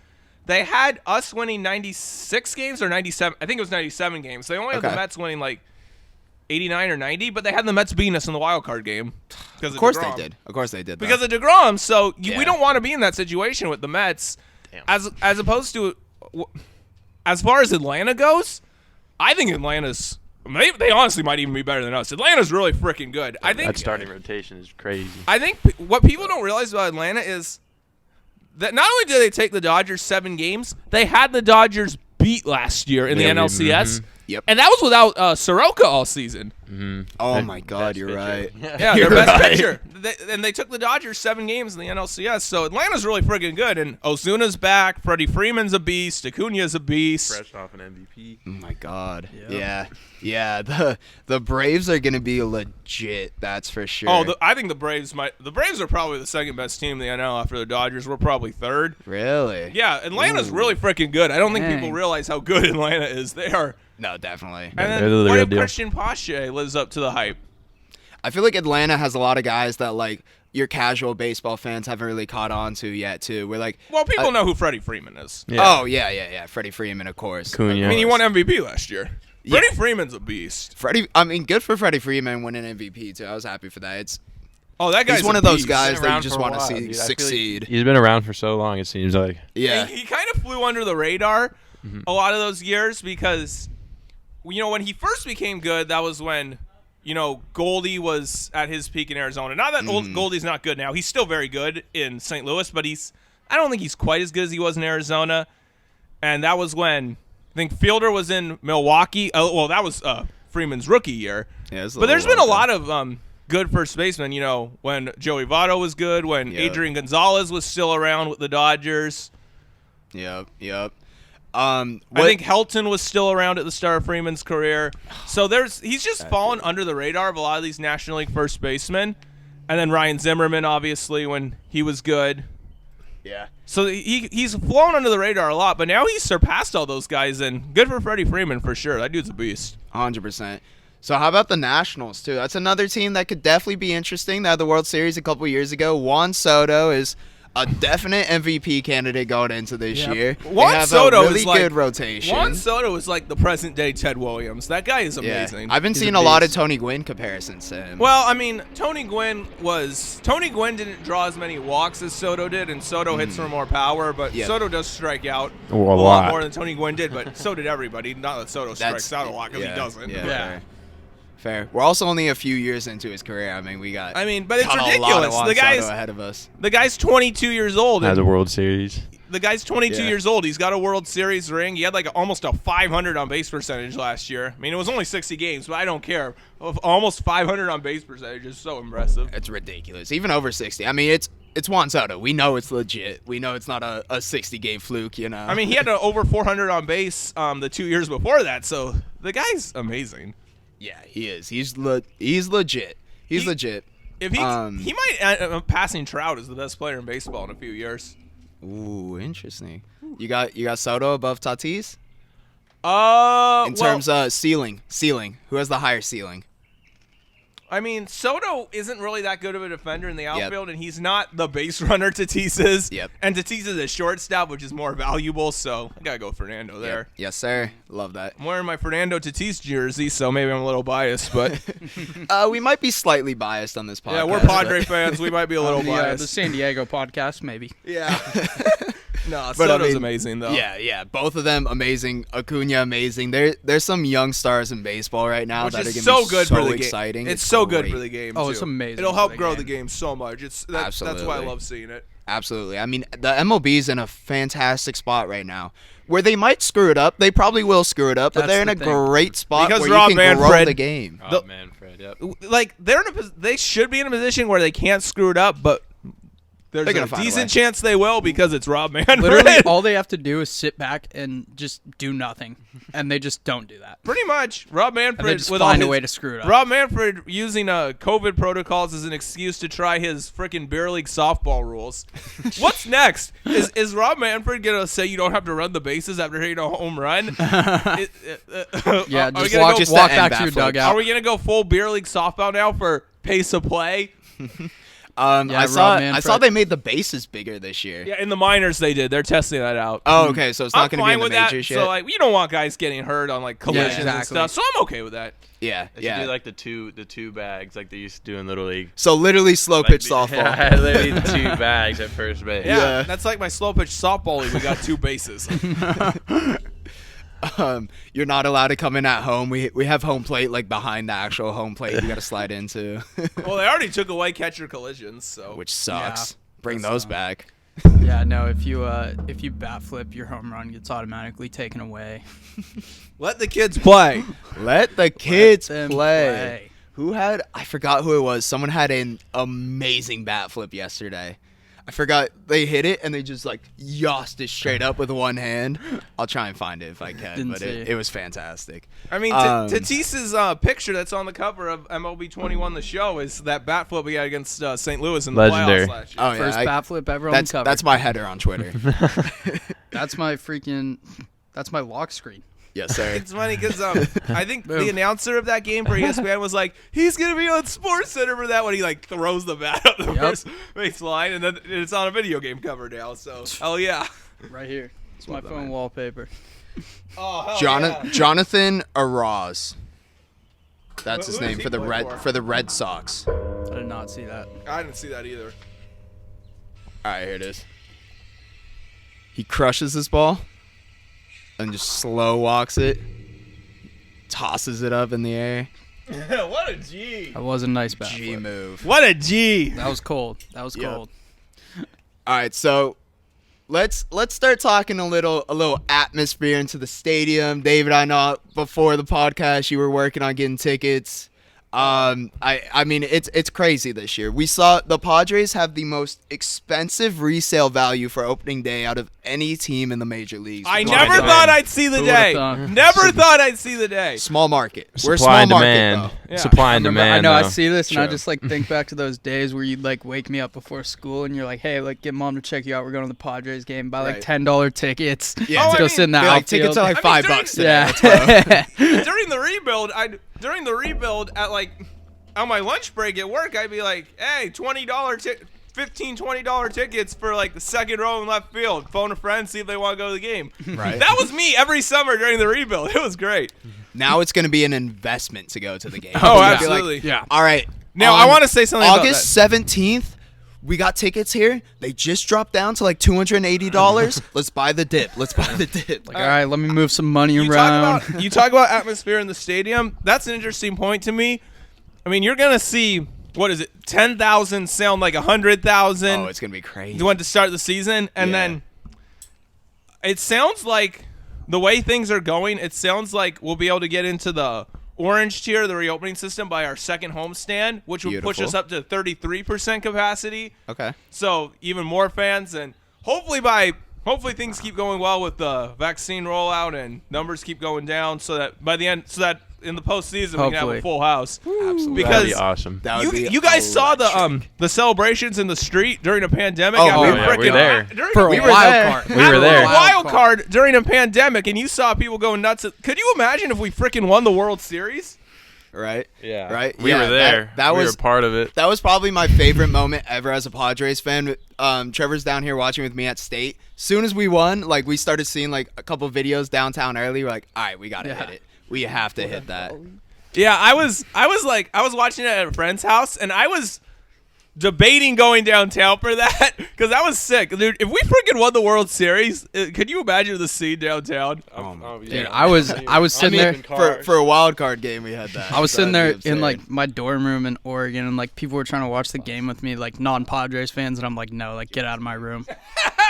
They had us winning 96 games or 97. I think it was 97 games. They only had the Okay. Mets winning like 89 or 90, but they had the Mets beating us in the wild card game. Of course DeGrom. they did. Of course they did. though. Because of DeGrom. So we Yeah. don't want to be in that situation with the Mets. Damn. As opposed to, as far as Atlanta goes, I think Atlanta's. They honestly might even be better than us. Atlanta's really freaking good. I think That starting rotation is crazy. I think what people don't realize about Atlanta is that not only did they take the Dodgers 7 games, they had the Dodgers beat last year in the Yeah, NLCS. Yep. And that was without Soroka all season. Oh my God, you're right. Yeah, You're their best right. pitcher. And they took the Dodgers 7 games in the NLCS. So Atlanta's really friggin' good. And Ozuna's back. Freddie Freeman's a beast. Acuna's a beast. Fresh off an MVP. Oh my God. Yeah. The Braves are gonna be legit. That's for sure. Oh, I think the Braves are probably the second best team in the NL after the Dodgers. We're probably third. really? Yeah, Atlanta's really freaking good. I don't think Dang. people realize how good Atlanta is. They are. No, definitely. And They're then the what real if deal. Christian Pache lives up to the hype? I feel like Atlanta has a lot of guys that like your casual baseball fans haven't really caught on to yet. Too. We're like, Well, people know who Freddie Freeman is. Yeah. oh yeah. Freddie Freeman, of course. Acuna. I mean, he won MVP last year. Yeah. Freddie Freeman's a beast. Good for Freddie Freeman winning MVP too. I was happy for that. Oh, that guy's He's one a of those beast. guys Been that you around just for a want to while, see dude. I feel like succeed. He's been around for so long, it seems like. Yeah. He kind of flew under the radar a lot of those years because, when he first became good, that was when, Goldie was at his peak in Arizona. Not that Goldie's not good now. He's still very good in St. Louis, but I don't think he's quite as good as he was in Arizona. And that was when I think Fielder was in Milwaukee. Oh, well, that was Freeman's rookie year. Yeah, it's But there's been a little lot of good first basemen, when Joey Votto was good, when Yep. Adrian Gonzalez was still around with the Dodgers. Yep. I think Helton was still around at the start of Freeman's career. So he's just fallen under the radar of a lot of these National League first basemen. And then Ryan Zimmerman, obviously, when he was good. Yeah. So he's flown under the radar a lot, but now he's surpassed all those guys, and good for Freddie Freeman for sure. That dude's a beast. 100%. So how about the Nationals too? That's another team that could definitely be interesting. They had the World Series a couple years ago. Juan Soto is a definite MVP candidate going into this year. Juan they have Soto a really is like good rotation. Juan Soto is like the present day Ted Williams. That guy is yeah. amazing. I've been He's seeing a a lot of beast. Tony Gwynn comparisons to him. Well, I mean, Tony Gwynn didn't draw as many walks as Soto did, and Soto hits for more power, but Yeah. Soto does strike out A a lot. lot more than Tony Gwynn did, but so did everybody. Not that Soto strikes out a lot because he doesn't. Yeah. Fair. We're also only a few years into his career. I mean, we got. I mean, but it's got a lot of ridiculous. Juan The Soto guy's ahead of us. 22 years old. Has and a World Series. The guy's 22 Yeah. years old. He's got a World Series ring. He had like almost a 500 on base percentage last year. I mean, it was only 60 games, but I don't care. Almost 500 on base percentage is so impressive. It's ridiculous. Even over 60. I mean, it's Juan Soto. We know it's legit. We know it's not a 60-game fluke, I mean, he had over 400 on base the 2 years before that, so the guy's amazing. Yeah, he is. He's legit. He's legit. If he might end up passing Trout as the best player in baseball in a few years. Ooh, interesting. You got Soto above Tatis In in terms of ceiling. Who has the higher ceiling? I mean, Soto isn't really that good of a defender in the outfield, and he's not the base runner Tatis is. Yep. And Tatis is a shortstop, which is more valuable, so I got to go Fernando there. Yep. Yes, sir. Love that. I'm wearing my Fernando Tatis jersey, so maybe I'm a little biased, but We might be slightly biased on this podcast. yeah, we're Padre fans. We might be a little the biased. San Diego podcast, maybe. Yeah. No, But, Soto's amazing, though. Yeah. Both of them amazing. Acuna amazing. There's some young stars in baseball right now Which that are is going to so be good so for the exciting. game. It's so great. good for the game. Oh, too. it's amazing It'll for help the grow game. the game so much. That's why I Absolutely. love seeing it. Absolutely. I mean, the MLB's in a fantastic spot right now where they might screw it up. They probably will screw it up, but That's they're in the a thing. great spot Because where Rob you can grow Manfred- the game. Oh, Manfred, yep. Like they should be in a position where they can't screw it up, but there's They're gonna a find a way. decent chance they will because it's Rob Manfred. Literally, all they have to do is sit back and just do nothing, and they just don't do that. Pretty much, Rob And they Manfred just with find all a way his, to screw it up. Rob Manfred using COVID protocols as an excuse to try his freaking beer league softball rules. What's next? Is Rob Manfred gonna say you don't have to run the bases after hitting a home run? Yeah, are we just gonna walk, go, just walk the back end to your backflip. dugout. Are we gonna go full beer league softball now for pace of play? I Rob saw Manfred. they made the bases bigger this year. Yeah, in the minors they did. They're testing that out. Oh, okay. So it's I'm not going to be fine in the with that. majors yet. So like, you don't want guys getting hurt on like collisions and exactly. stuff. So I'm okay with that. yeah. They should do like the two bags like they used to do in Little League. So literally slow Like pitch the- softball. Yeah, literally 2 bags at first base. Yeah, that's like my slow pitch softball league. We got 2 bases. You're not allowed to come in at home. We have home plate like behind the actual home plate. You got to slide into, Well, they already took away catcher collisions, so which sucks. Yeah, Bring that those sucks. back. Yeah, no. If you bat flip, your home run gets automatically taken away. let the kids play. Let the kids them play. Who had? I forgot who it was. Someone had an amazing bat flip yesterday. I forgot they hit it and they just like yossed it straight up with one hand. I'll try and find it if I can, Didn't but see. it was fantastic. I mean, Tatis's picture that's on the cover of MLB 21, the show, is that bat flip we had against St. Louis in the Legendary. playoffs last year. Oh yeah, First bat flip ever on the cover. that's my header on Twitter. That's my lock screen. Yes, sir. It's funny because I think the announcer of that game for ESPN was like, he's going to be on SportsCenter for that when he like throws the bat up the first base line, and then it's on a video game cover now. So, hell yeah. Right here. It's my phone wallpaper. Oh, hell yeah. Jonathan Araz. That's his Who does name he for the play Red Sox. I did not see that. I didn't see that either. All right, here it is. He crushes this ball and just slow walks it, tosses it up in the air. What a G. That was a nice bat G flip. move. What a G. That was cold. Yep. Cold. All right, so let's start talking a little atmosphere into the stadium. David, I know before the podcast you were working on getting tickets. I mean it's crazy this year. We saw the Padres have the most expensive resale value for opening day out of any team in the major leagues. I Supply never and thought demand. I'd see the Who would've day. thought? Never thought I'd see the day. Small market. We're a Supply small and market demand. though. Yeah. Supply and Remember, demand. I know I though. see this and I Sure. just like think back to those days where you'd like wake me up before school and you're like, hey, like get mom to check you out. We're going to the Padres game. Buy like Right. $10 tickets. Yeah, to I go mean, sit in the Be like, outfield. tickets are like I mean, $5 today. yeah. during the rebuild at like on my lunch break at work, I'd be like, hey, $20 tickets for like the second row in left field. Phone a friend, see if they want to go to the game. Right. That was me every summer during the rebuild. It was great. Now it's going to be an investment to go to the game. Oh, You'll be like, absolutely. Yeah. all right. Now, I wanna say something about August 17th, we got tickets here. They just dropped down to like $280. Let's buy the dip. Let's buy the dip. Like, all right, let me move some money You around. talk about atmosphere in the stadium. That's an interesting point to me. I mean, you're gonna see, what is it, 10,000 sound like 100,000. Oh, it's going to be crazy. You want to start the season, and Yeah. then it sounds like the way things are going, it sounds like we'll be able to get into the orange tier of the reopening system by our second homestand, which would push Beautiful. us up to 33% capacity. Okay. So even more fans, and hopefully things keep going well with the vaccine rollout and numbers keep going down, so that by the end, in the postseason we can have a Hopefully. full house. Absolutely. Because That'd be awesome. That would be You guys saw electric. the celebrations in the street during a pandemic. Oh, I mean, yeah, we were there. For a We were wild there. card. We were there. Wild card during a pandemic, and you saw people going nuts. Could you imagine if we freaking won the World Series? right? Yeah. Right? We Yeah, were there. That we was were part of it. That was probably my favorite moment ever as a Padres fan. Trevor's down here watching with me at State. Soon as we won, like we started seeing like a couple videos downtown early. We're like, all right, we gotta hit it. We have to hit that. Yeah, I was watching it at a friend's house, and I was debating going downtown for that because that was sick, dude. If we freaking won the World Series, could you imagine the scene downtown? Dude, I was sitting there for a wild card game. We had that. I was sitting there That'd be in absurd. like my dorm room in Oregon, and like people were trying to watch the game with me, like non-Padres fans, and I'm like, no, like get out of my room.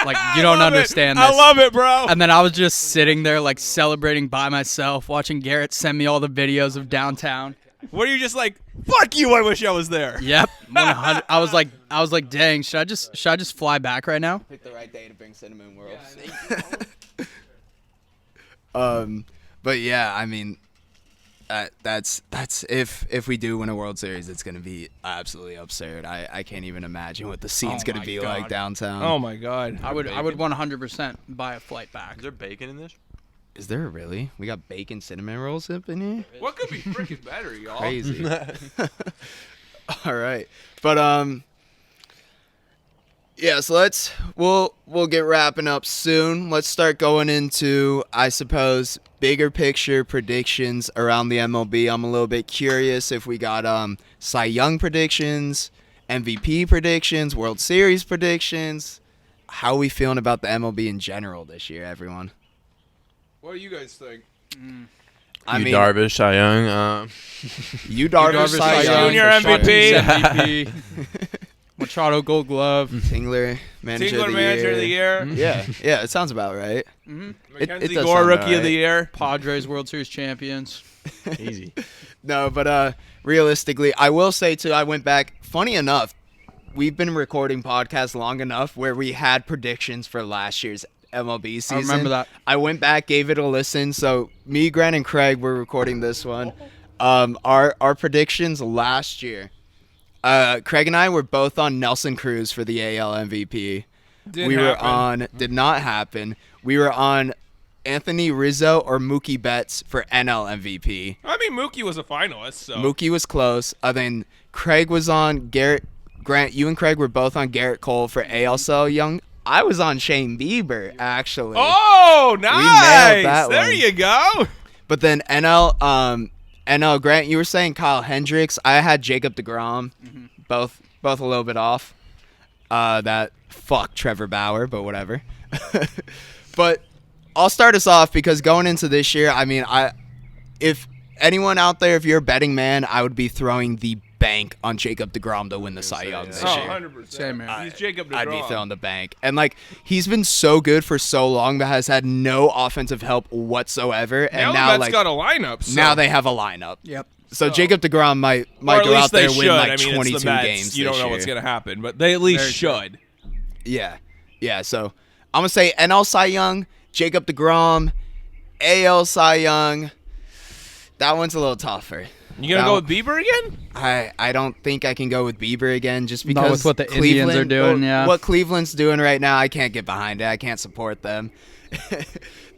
Like you don't understand this. I love it, bro. And then I was just sitting there like celebrating by myself, watching Garrett send me all the videos of downtown. Were you just like, fuck you, I wish I was there? Yep. 100. I was like, dang, should I just fly back right now? Pick the right day to bring Cinnamon World. But yeah, I mean, that's if we do win a World Series, it's gonna be absolutely absurd. I can't even imagine what the scene's gonna be like downtown. Oh my god. I would 100% buy a flight back. Is there bacon in this? Is there really? We got bacon cinnamon rolls up in here. What could be freaking better, y'all? Crazy. All right, but yeah. So we'll get wrapping up soon. Let's start going into, I suppose, bigger picture predictions around the MLB. I'm a little bit curious if we got Cy Young predictions, MVP predictions, World Series predictions. How are we feeling about the MLB in general this year, everyone? What do you guys think? I mean, Darvish, Cy Young. Yu Darvish, Cy Young, Junior MVP. Machado Gold Glove. Tingler, Manager Tingler of the Manager Year. of the Year. Yeah, it sounds about right. Mackenzie does Gore sound Rookie alright. of the Year. Padres World Series champions. Easy. No, but realistically, I will say too, I went back. Funny enough, we've been recording podcasts long enough where we had predictions for last year's MLB season. I remember that. I went back, gave it a listen. So me, Grant, and Craig were recording this one. Our predictions last year. Craig and I were both on Nelson Cruz for the AL MVP. Did not happen. We were on Anthony Rizzo or Mookie Betts for NL MVP. I mean, Mookie was a finalist, so. Mookie was close. Then Craig was on Garrett. Grant, you and Craig were both on Garrett Cole for AL Cy Young. I was on Shane Bieber, actually. Oh, nice. nailed that there one. you go. But then NL, Grant, you were saying Kyle Hendricks. I had Jacob deGrom. Both a little bit off. Fuck Trevor Bauer, but whatever. But I'll start us off because going into this year, I mean, if anyone out there, if you're a betting man, I would be throwing the bank on Jacob deGrom to win the Cy Young this Oh, year. 100%. Same here. He's Jacob DeGrom. I'd be throwing the bank. And, like, he's been so good for so long but has had no offensive help whatsoever. And Now now the Mets like, got a lineup. So. now they have a lineup. Yep. So Jacob deGrom might Or at go least out there they and win, should. like, I mean, 22 it's the Mets. games You don't this know year. what's going to happen, but they at least Very true. should. Yeah, so I'm going to say NL Cy Young, Jacob deGrom, AL Cy Young. That one's a little tougher. You going to go with Bieber again? I don't think I can go with Bieber again just Not because with what the Indians are doing, yeah. What Cleveland's doing right now, I can't get behind it. I can't support them.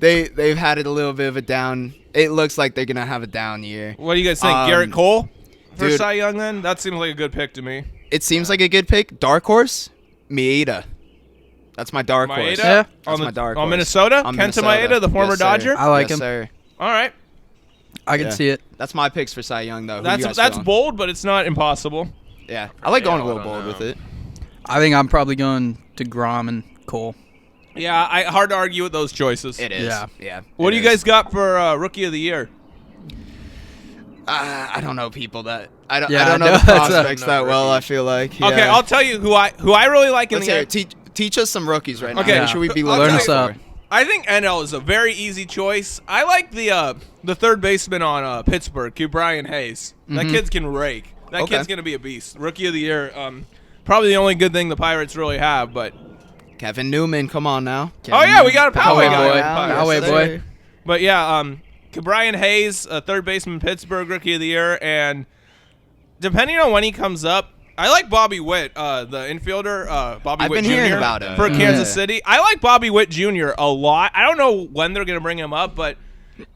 They've had it a little bit of a down. It looks like they're going to have a down year. What do you guys think? Garrett Cole for dude, Cy Young then? That seems like a good pick to me. It seems like a good pick. Dark horse, Maeda. That's my dark horse. Maeda? Yeah. That's my dark horse. On Minnesota? On Kenta Minnesota. Maeda, the former Yes, sir. Dodger? I like Yes, him. Sir. All right. I can Yeah. see it. That's my picks for Cy Young, though. Who you guys That's feeling? bold, but it's not impossible. Yeah, I like going a I little don't bold know. with it. I think I'm probably going to Grom and Cole. Yeah, hard to argue with those choices. It is. Yeah. Yeah. What it do you is. guys got for Rookie of the Year? I don't know people that I don't. Yeah, I don't know no, the it's a- prospects that well. I feel like. Yeah. Okay, I'll tell you who I really like in Let's the hear it. Teach us some rookies right now. Okay. Who should we be I'll looking Learn tell us for? up. I think NL is a very easy choice. I like the third baseman on Pittsburgh, Brian Hayes. That kid's can rake. That Okay. kid's gonna be a beast. Rookie of the Year. Probably the only good thing the Pirates really have, but Kevin Newman, come on now. oh yeah, we got a Poway Poway guy. boy. on the Pirates. Poway boy. But yeah, Brian Hayes, third baseman, Pittsburgh Rookie of the Year, and depending on when he comes up, I like Bobby Witt, the infielder. Bobby I've Witt been Jr. hearing about him. for Kansas Yeah. City. I like Bobby Witt Jr. a lot. I don't know when they're going to bring him up, but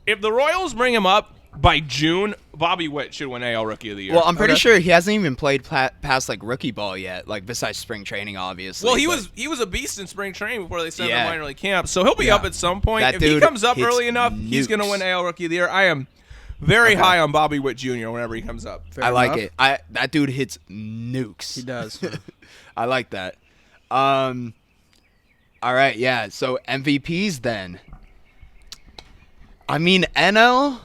if the Royals bring him up, by June, Bobby Witt should win AL Rookie of the Year. Well, I'm pretty sure he hasn't even played past like rookie ball yet, like besides spring training, obviously. Well, he was a beast in spring training before they sent him to minor league camp, so he'll be Yeah. up at some point. That If he dude comes up hits early enough, he's going to nukes. win AL Rookie of the Year. I am very high on Bobby Witt Jr. whenever he comes up. Fair I like enough. it. That dude hits nukes. He does. I like that. All right, yeah. So MVPs then. I mean, NL.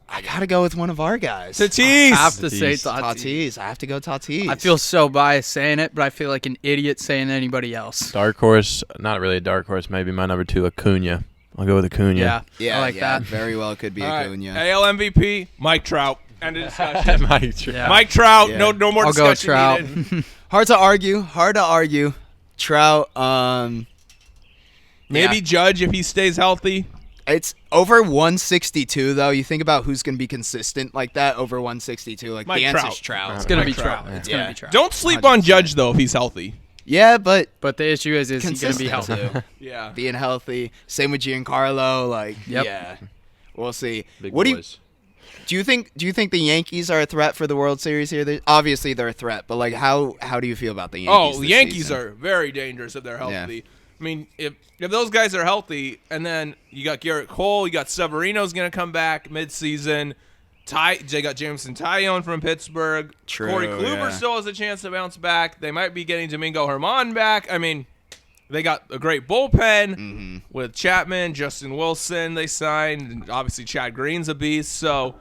I gotta go with one of our guys. Tatis. I have to say Tatis. Tatis. Tatis. I have to go Tatis. I feel so biased saying it, but I feel like an idiot saying anybody else. Dark horse, not really a dark horse. Maybe my number 2, Acuna. I'll go with Acuna. Yeah, I like that. Very well could be All right, Acuna. AL MVP, Mike Trout. End of discussion. Yeah. Mike Trout. Yeah. No more I'll go with discussion Trout. needed. Hard to argue. Trout. Maybe Yeah. Judge if he stays healthy. It's over 162 though. You think about who's gonna be consistent like that over 162. Like Mike the answer's Trout. Trout. It's gonna Mike be Trout. Trout. It's Yeah. gonna be Trout. Don't sleep 100%. on Judge though if he's healthy. Yeah, but But the issue is he can be consistent healthy. too. Yeah. Being healthy. Same with Giancarlo. Like, Yep. yeah, we'll see. Big What boys. do you think? Do you think the Yankees are a threat for the World Series here? Obviously, they're a threat, but like, how do you feel about the Yankees? Oh, the this Yankees season? are very dangerous if they're healthy. Yeah. I mean, if those guys are healthy, and then you got Garrett Cole, you got Severino's going to come back midseason. They got Jameson Taillon from Pittsburgh. True, Corey Kluber yeah. still has a chance to bounce back. They might be getting Domingo Germán back. I mean, they got a great bullpen with Chapman, Justin Wilson they signed, and obviously Chad Green's a beast. So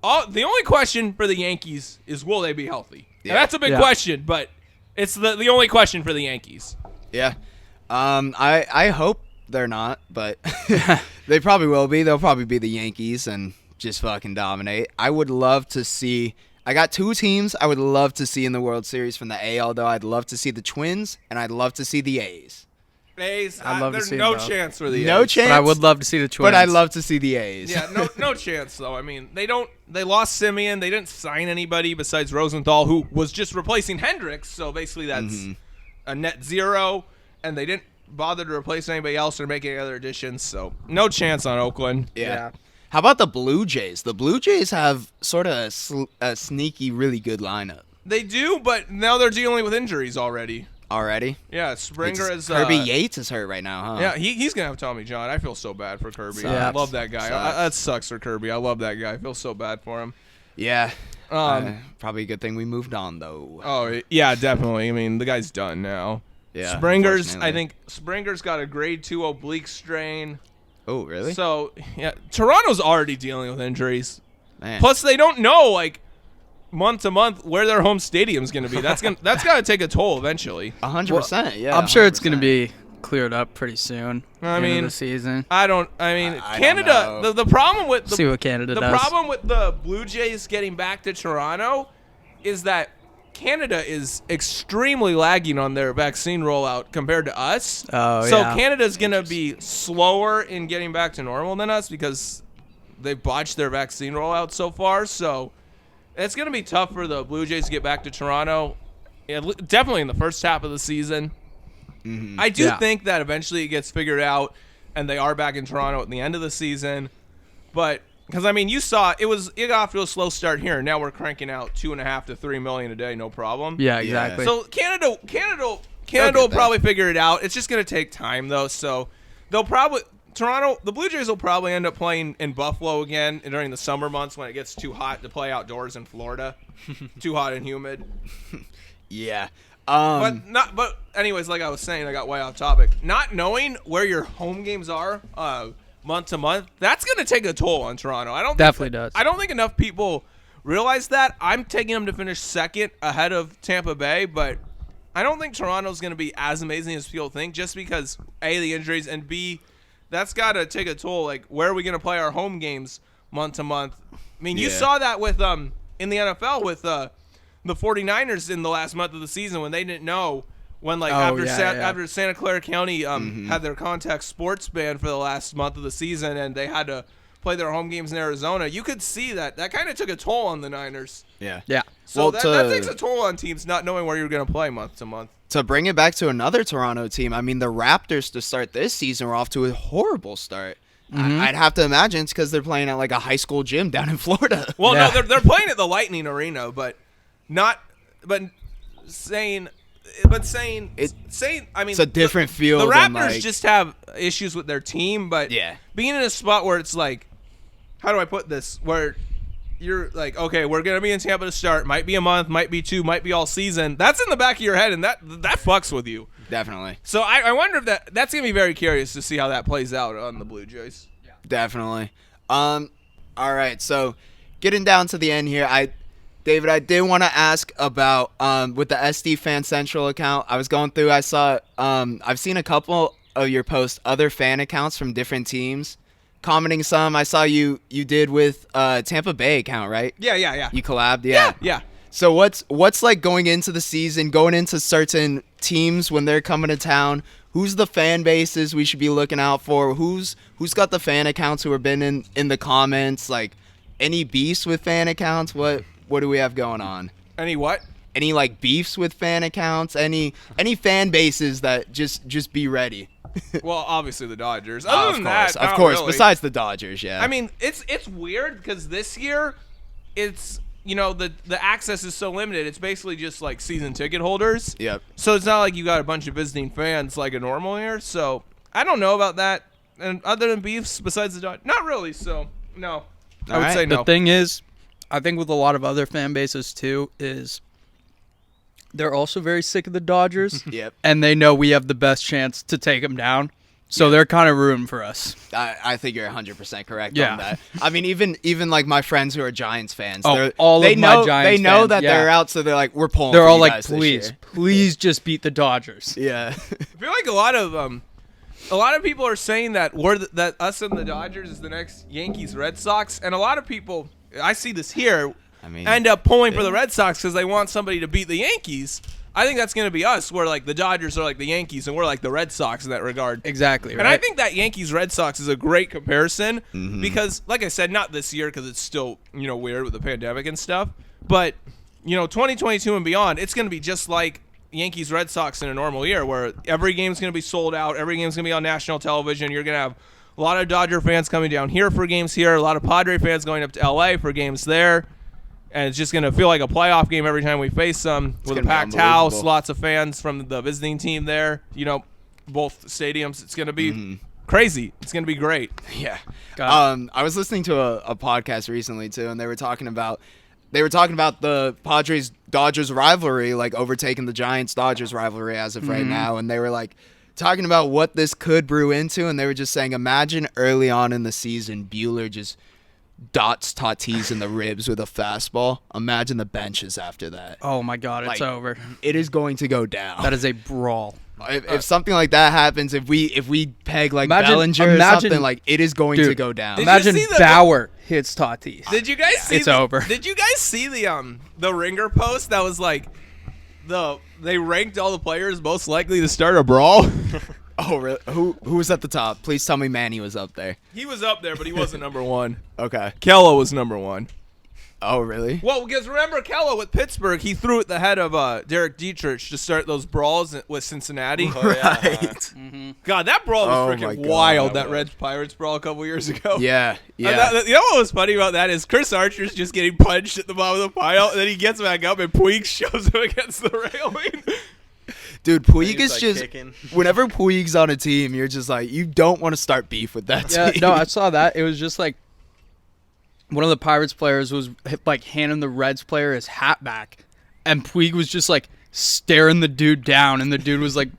the only question for the Yankees is will they be healthy? Yeah. And that's a big Yeah. question, but it's the only question for the Yankees. Yeah. I hope they're not, but they probably will be. They'll probably be the Yankees and just fucking dominate. I would love to see. I got 2 teams I would love to see in the World Series from the AL, though. I'd love to see the Twins, and I'd love to see the A's. A's, I'd love to there's see no them both. chance for the No A's. chance. But I would love to see the Twins. But I'd love to see the A's. Yeah, no chance though. I mean, they lost Simeon. They didn't sign anybody besides Rosenthal, who was just replacing Hendricks. So basically, that's a net zero. And they didn't bother to replace anybody else or make any other additions. So no chance on Oakland. Yeah. How about the Blue Jays? The Blue Jays have sort of a sneaky, really good lineup They do, but now they're dealing with injuries already. already. Yeah, Springer is Kirby Yates is hurt right now, huh? Yeah, he's gonna have Tommy John. I feel so bad for Kirby. Sucks. I love that guy. Sucks. That sucks for Kirby. I love that guy. I feel so bad for him. Yeah. Um, Probably a good thing we moved on, though. Oh yeah, definitely. I mean, the guy's done now. Yeah. Springer's. I unfortunately. think Springer's got a grade 2 oblique strain. Oh, really? So yeah, Toronto's already dealing with injuries. Man. Plus, they don't know like month to month where their home stadium's gonna be. That's got to take a toll eventually. 100%. Yeah. I'm sure it's going to 100%. be cleared up pretty soon. I end of mean, the season. I don't I Canada. don't know. The problem with See what Canada the does. problem with the Blue Jays getting back to Toronto is that Canada is extremely lagging on their vaccine rollout compared to us. Oh, so yeah. Canada's going to be slower in getting back to normal than us because they've botched their vaccine rollout so far. So it's going to be tough for the Blue Jays to get back to Toronto, definitely in the first half of the season. I do Yeah. think that eventually it gets figured out and they are back in Toronto at the end of the season. But because I mean, you saw it got off to a slow start here. Now we're cranking out 2.5 to 3 million a day, no problem. Yeah, exactly. So Canada get will there. probably figure it out. It's just going to take time though. So the Blue Jays will probably end up playing in Buffalo again during the summer months when it gets too hot to play outdoors in Florida, too hot and humid. Yeah. But anyways, like I was saying, I got way off topic. Not knowing where your home games are month to month, that's going to take a toll on Toronto. Definitely does. I don't think enough people realize that. I'm taking them to finish second ahead of Tampa Bay, but I don't think Toronto's going to be as amazing as people think just because A, the injuries, and B, that's got to take a toll. Like, where are we going to play our home games month to month? I mean, you Yeah. saw that with in the NFL with the 49ers in the last month of the season when they didn't know when after Santa Clara County had their contact sports ban for the last month of the season and they had to play their home games in Arizona. You could see that kind of took a toll on the Niners. Yeah. yeah. So Well, that takes a toll on teams not knowing where you're going to play month to month. To bring it back to another Toronto team, I mean, the Raptors to start this season were off to a horrible start. I'd have to imagine it's because they're playing at like a high school gym down in Florida. Well, Yeah. no, they're playing at the Lightning Arena, saying. I mean, It's a different field. The than, Raptors like, just have issues with their team, but Yeah. being in a spot where it's like, how do I put this? Where you're like, okay, we're gonna be in Tampa to start. Might be a month, might be 2, might be all season. That's in the back of your head, and that fucks with you. definitely. So I wonder if that's gonna be very curious to see how that plays out on the Blue Jays. Definitely. All right. So, getting down to the end here, David, I did want to ask about with the SD Fan Central account. I was going through. I saw. I've seen a couple of your posts, other fan accounts from different teams, commenting some. I saw you did with Tampa Bay account, right? Yeah. You collabed. Yeah. Yeah. So what's like going into the season, going into certain teams when they're coming to town? Who's the fan bases we should be looking out for? Who's got the fan accounts who have been in the comments? Like any beefs with fan accounts? What do we have going on? Any what? Any like beefs with fan accounts? Any fan bases that just be ready? Well, obviously the Dodgers. Of Other than course. that, Of not course. really. Besides the Dodgers, yeah. I mean, it's weird because this year, it's the access is so limited. It's basically just like season ticket holders. Yep. So it's not like you got a bunch of visiting fans like a normal year. So I don't know about that. And other than beefs, besides the Dodgers, not really. So no, I would right. say no. The thing is, I think with a lot of other fan bases too, is they're also very sick of the Dodgers. Yep. And they know we have the best chance to take them down. So they're kind of rooting for us. I think you're 100% correct Yeah. on that. I mean, even like my friends who are Giants fans, Oh, all they of know my Giants they know fans, that yeah. they're out, so they're like, we're pulling. They're for all you like, guys this please, year." please just beat the Dodgers. Yeah. I feel like a lot of people are saying that that us and the Dodgers is the next Yankees Red Sox, and a lot of people, I see this here, I mean, end up pulling for the Red Sox because they want somebody to beat the Yankees. I think that's going to be us, where like the Dodgers are like the Yankees and we're like the Red Sox in that regard. Exactly, right? And I think that Yankees-Red Sox is a great comparison Mm-hmm. because, like I said, not this year because it's still, weird with the pandemic and stuff. But, 2022 and beyond, it's going to be just like Yankees-Red Sox in a normal year where every game's going to be sold out. Every game's going to be on national television. You're going to have a lot of Dodger fans coming down here for games here, a lot of Padre fans going up to L.A. for games there. And it's just going to feel like a playoff game every time we face them with a gonna be packed house, unbelievable. lots of fans from the visiting team there, both stadiums. It's going to be crazy. It's going to be great. Yeah. Got I was listening to a podcast recently too, and they were talking about the Padres Dodgers rivalry, like overtaking the Giants Dodgers rivalry as of right now, and they were like talking about what this could brew into, and they were just saying, imagine early on in the season, Bueller just dots Tatis in the ribs with a fastball. Imagine the benches after that. Oh my God, it's Like, over. It is going to go down. That is a brawl. If something like that happens, if we peg like Imagine- Bellinger or imagine- something, like it is going to Dude, go down. Did you Imagine see the- Bauer hits Tatis. Did you guys see It's over. Did you guys see the Ringer post that was like they ranked all the players most likely to start a brawl? Oh, really? Who was at the top? Please tell me Manny was up there. He was up there, but he wasn't number 1. Okay. Kello was number 1. Oh, really? Well, because remember Kello with Pittsburgh, he threw at the head of Derek Dietrich to start those brawls with Cincinnati. Right. God, that brawl was Oh my freaking God, wild. that That was. Reds Pirates brawl a couple years ago. Yeah. And Yeah. you know what was funny about that is Chris Archer's just getting punched at the bottom of the pile, and then he gets back up, and Puig shoves him against the railing. Dude, Puig He's, is like, just kicking. whenever Puig's on a team, you're just like you don't want to start beef with that Yeah, team. no, I saw that. It was just like one of the Pirates players was like handing the Reds player his hat back, and Puig was just like staring the dude down, and the dude was like,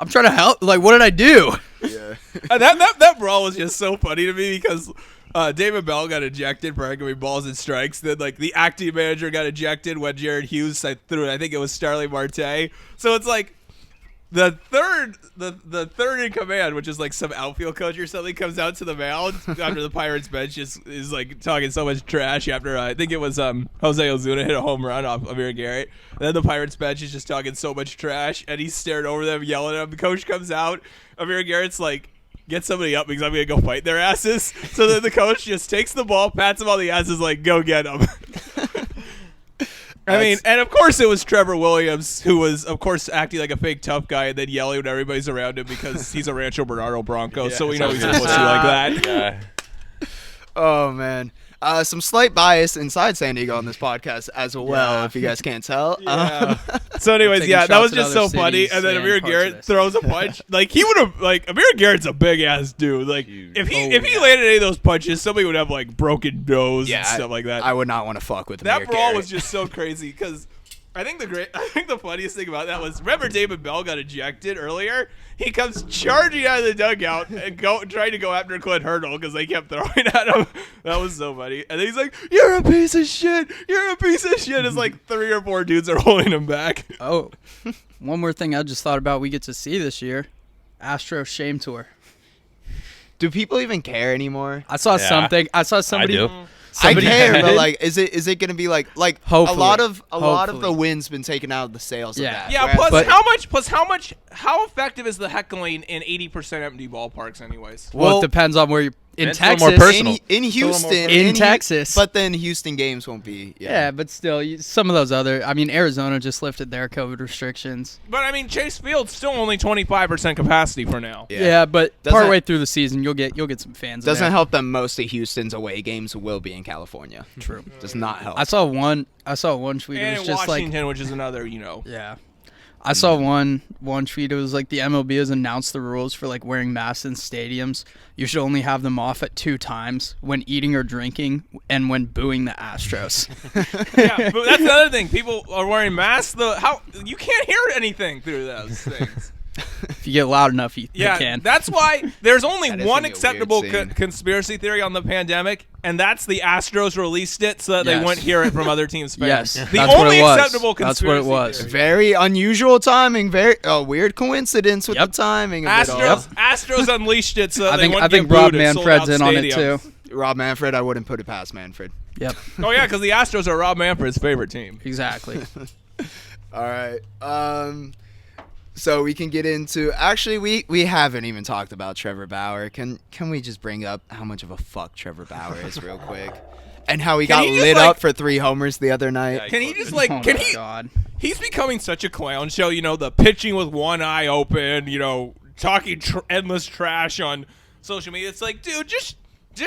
"I'm trying to help. Like, what did I do?" Yeah. And that brawl was just so funny to me because David Bell got ejected for arguing balls and strikes. Then like the acting manager got ejected when Jared Hughes threw it. I think it was Starling Marte. So it's like the third in command, which is like some outfield coach or something, comes out to the mound after the Pirates bench is like talking so much trash after I think it was Jose Ozuna hit a home run off Amir Garrett. And then the Pirates bench is just talking so much trash, and he's staring over them, yelling at him. The coach comes out. Amir Garrett's like, get somebody up because I'm going to go fight their asses. So then the coach just takes the ball, pats him on the asses like, go get him. I mean, and of course it was Trevor Williams who was, of course, acting like a fake tough guy and then yelling when everybody's around him because he's a Rancho Bernardo Bronco, so we know he's a pussy like that. Yeah. Oh, man. Some slight bias inside San Diego on this podcast as well, if you guys can't tell. Yeah. So anyways, Taking that shots was at just other so funny. cities And then and Amir parts of Garrett this. throws a punch. Like, he would have, like, Amir Garrett's a big-ass dude. Like, Huge. if he landed any of those punches, somebody would have, like, broken nose and stuff like that. I would not want to fuck with That Amir brawl Garrett. was just so crazy because I think the funniest thing about that was, remember David Bell got ejected earlier? He comes charging out of the dugout and trying to go after Clint Hurdle because they kept throwing at him. That was so funny. And then he's like, "You're a piece of shit. You're a piece of shit." It's like 3 or 4 dudes are holding him back. Oh, one more thing I just thought about we get to see this year. Astro Shame Tour. Do people even care anymore? I saw Yeah. something. I saw somebody. do. somebody I care, but had- like, is it gonna be like a Hopefully. lot of the Hopefully. wins been taken out of the sales Yeah. of that? Yeah, Whereas- how effective is the heckling in 80% empty ballparks anyways? well, it depends on where you're in It's a little Texas. more personal. in Houston, In Texas. but then Houston games won't be. Yeah, but still, some of those other. I mean, Arizona just lifted their COVID restrictions. But I mean, Chase Field's still only 25% capacity for now. Yeah, but Doesn't- partway through the season, you'll get some fans. in Doesn't there. help that most of Houston's away games will be in California. True. Does not help. I saw one tweet. And It was in just Washington, which is another, yeah. I saw one tweet. It was like the MLB has announced the rules for like wearing masks in stadiums. You should only have them off at 2 times: when eating or drinking, and when booing the Astros. yeah, but that's another thing. People are wearing masks. How you can't hear anything through those things. If you get loud enough, you Yeah, can. that's why there's only That is one gonna be a acceptable weird scene. conspiracy theory on the pandemic, and that's the Astros released it so that they Yes. wouldn't hear it from other teams' fans. Yes, the that's what only it was. acceptable That's what conspiracy it was. theory. Very unusual timing. Very weird coincidence with Yep. the timing of it all. Astros unleashed it so I they think wouldn't get Rob booed at sold Manfred's out in on it stadiums. too. Rob Manfred, I wouldn't put it past Manfred. Yep, Oh yeah, because the Astros are Rob Manfred's favorite team. exactly. All right. So we can get into. Actually, we haven't even talked about Trevor Bauer. Can we just bring up how much of a fuck Trevor Bauer is real quick, and how he Can got he just, lit like- up for 3 homers the other night? Yeah, Can he just Oh my God. He's becoming such a clown show, the pitching with one eye open, talking endless trash on social media. It's like, dude, just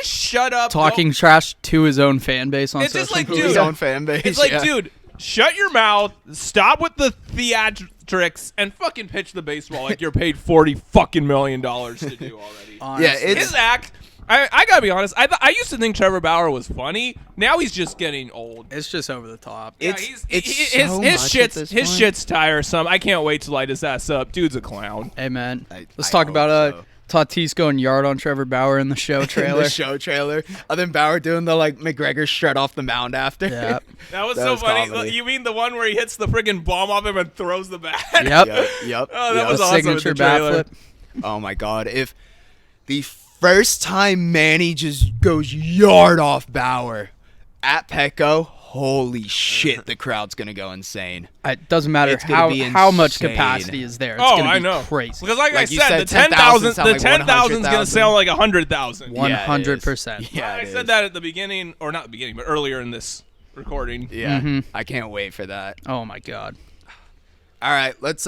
shut up. Talking trash to his own fan base on It's just social like, media. dude, His own fan base. It's like, yeah. dude, shut your mouth, stop with the theatrics, and fucking pitch the baseball like you're paid $40 million to do already. Honestly. Yeah, it's- His act, I gotta be honest, I used to think Trevor Bauer was funny. Now he's just getting old. It's just over the top. It's his so much at this point. shit's tiresome. I can't wait to light his ass up. Dude's a clown. Hey man, I let's talk hope about so. Tatis going yard on Trevor Bauer in the show trailer. The show trailer. And then Bauer doing the McGregor strut off the mound after. Yeah. That was That so was funny. comedy. You mean the one where he hits the friggin' bomb off him and throws the bat? Yep. Yep. Oh, that yep. was The awesome. signature in the trailer. bat flip. Oh my God! If the first time Manny just goes yard off Bauer at Petco, holy shit, the crowd's gonna go insane. It doesn't matter It's gonna be how much insane. capacity is there. It's Oh, gonna be I know. crazy. Because like I Like you said, said, the 10,000 sound like 10,000 is gonna 100,000. sound like 100,000. Yeah, it is. 100%. Yeah, I it said is. that at the beginning, or not the beginning, but earlier in this recording. Yeah, Mhm. I can't wait for that. Oh my God. All right, let's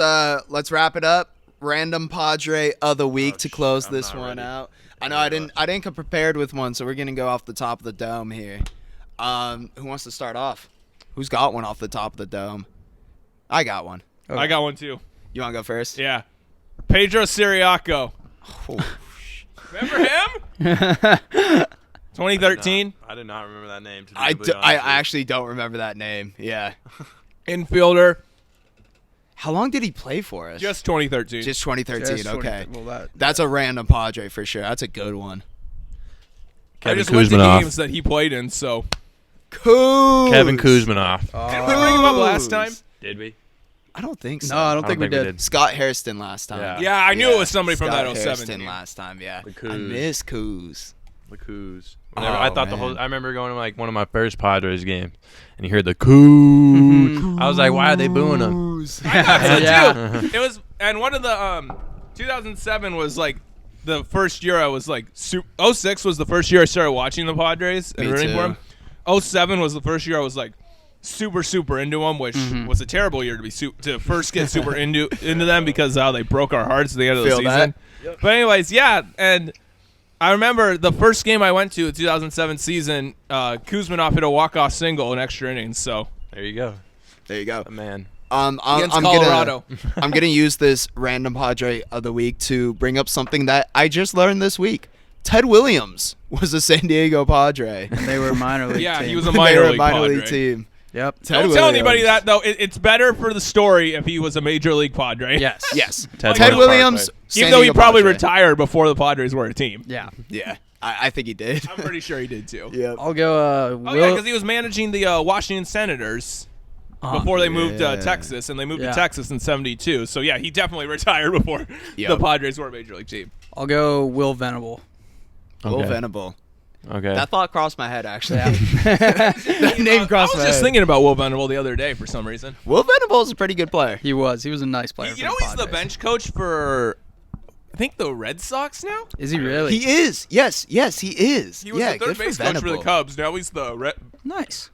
wrap it up. Random Padre of the week to close I'm this not one ready. out. I know I didn't come prepared with one, so we're gonna go off the top of the dome here. Who wants to start off? Who's got one off the top of the dome? I got one. I got one too. You want to go first? Yeah. Pedro Siriaco. Oh, Remember him? 2013. I did not remember that name. To be I completely honest with you. actually don't remember that name. Yeah. Infielder. How long did he play for us? Just 2013. Just 2013. Just okay. 20 well, That's a random Padre for sure. That's a good one. I Kevin just went to Kuzman games that he played in, so. Cool. Kevin Kuzman off. Didn't we bring him up last time? Did we? I don't think so. No, I don't think we did. Scott Hairston last time. Yeah. Yeah, I knew it was somebody from Scott that 07 Hairston team. last time, yeah. The I Coos. miss Coos. The Coos. Oh, I thought man. I remember going to like one of my first Padres games, and you heard the Coos. I was like, why are they booing him? I thought so Yeah. too. It was, and one of the 2007 was like the first year I was like 06 was the first year I started watching the Padres and Me rooting too. for them. 07 was the first year I was like super into them, which was a terrible year to first get super into them because they broke our hearts at the end of the season. Yep. But anyways, yeah, and I remember the first game I went to, the 2007 season, Kuzman hit a walk-off single in extra innings. So There you go. There you go. Man. Against Colorado. I'm gonna use this random Padre of the week to bring up something that I just learned this week. Ted Williams was a San Diego Padre. And they were a minor league Yeah, team. he was a They minor were a league minor Padre. league team. Yep. Ted Don't tell Williams. anybody that, though. It's better for the story if he was a major league Padre. Yes. Yes. Ted Ted Williams. Williams. San Even though he Diego probably Padre. retired before the Padres were a team. Yeah. Yeah, I think he did. I'm pretty sure he did, too. Yeah. I'll go. Oh, yeah, because he was managing the Washington Senators before they moved to Texas, and they moved to Texas in 72. So, yeah, he definitely retired before the Padres were a major league team. I'll go Will Venable. Will Okay. Venable. Okay. That thought crossed my head, actually. Yeah. That name crossed I my was just head. thinking about Will Venable the other day for some reason. Will Venable is a pretty good player. He was. He was a nice player. You know for he's the Padres. bench coach for, I think, the Red Sox now? Is he really? He is. Yes, he is. He was the third base coach for the Cubs. Now he's the Nice.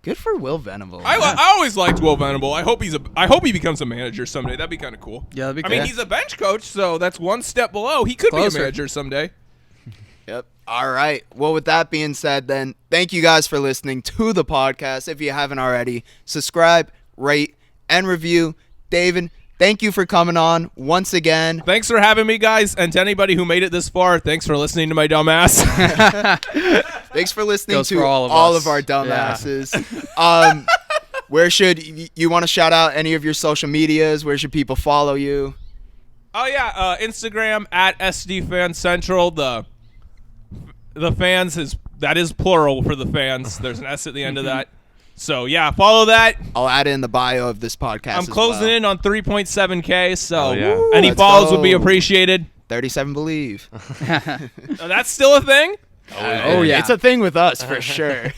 Good for Will Venable. I always liked Will Venable. I hope he becomes a manager someday. That'd be kind of cool. Yeah, that'd be I mean, cool. he's a bench coach, so that's one step below. He could Closer. be a manager someday. Yep. All right. Well, with that being said, then, thank you guys for listening to the podcast. If you haven't already, subscribe, rate, and review. David, thank you for coming on once again. Thanks for having me, guys. And to anybody who made it this far, thanks for listening to my dumb ass. Thanks for listening Goes to for all all of of us. our dumbasses. Where should you want to shout out any of your social medias? Where should people follow you? Oh, yeah. Instagram at SDFanCentral. The fans that is plural for the fans. There's an S at the end of that. So, yeah, follow that. I'll add it in the bio of this podcast. I'm closing in on 3.7K, so Oh, yeah. any Let's follows go. would be appreciated. 37 Believe. That's still a thing? Oh, yeah. It's a thing with us for sure.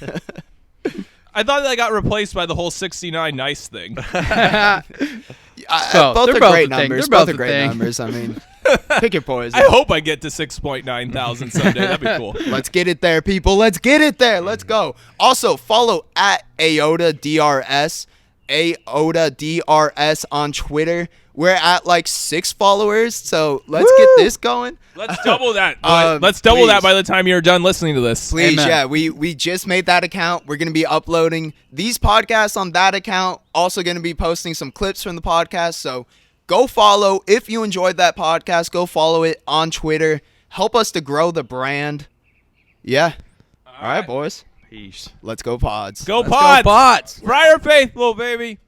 I thought that got replaced by the whole 69 nice thing. So, both they're are both great a thing. numbers. They're Both both are a great thing. numbers. I mean, pick your poison. I hope I get to 6.9 thousand someday. That'd be cool. Let's get it there, people. Let's get it there. Let's go. Also, follow at AOTADRS, AOTADRS on Twitter. We're at like 6 followers, so let's get this going. Let's double that. Let's please. double that by the time you're done listening to this. Please, Amen. yeah, we just made that account. We're going to be uploading these podcasts on that account. Also going to be posting some clips from the podcast, so go follow. If you enjoyed that podcast, go follow it on Twitter. Help us to grow the brand. Yeah. All right, boys. Peace. Let's go Pods. Go Let's Pods. go Pods. Friar Faithful, baby.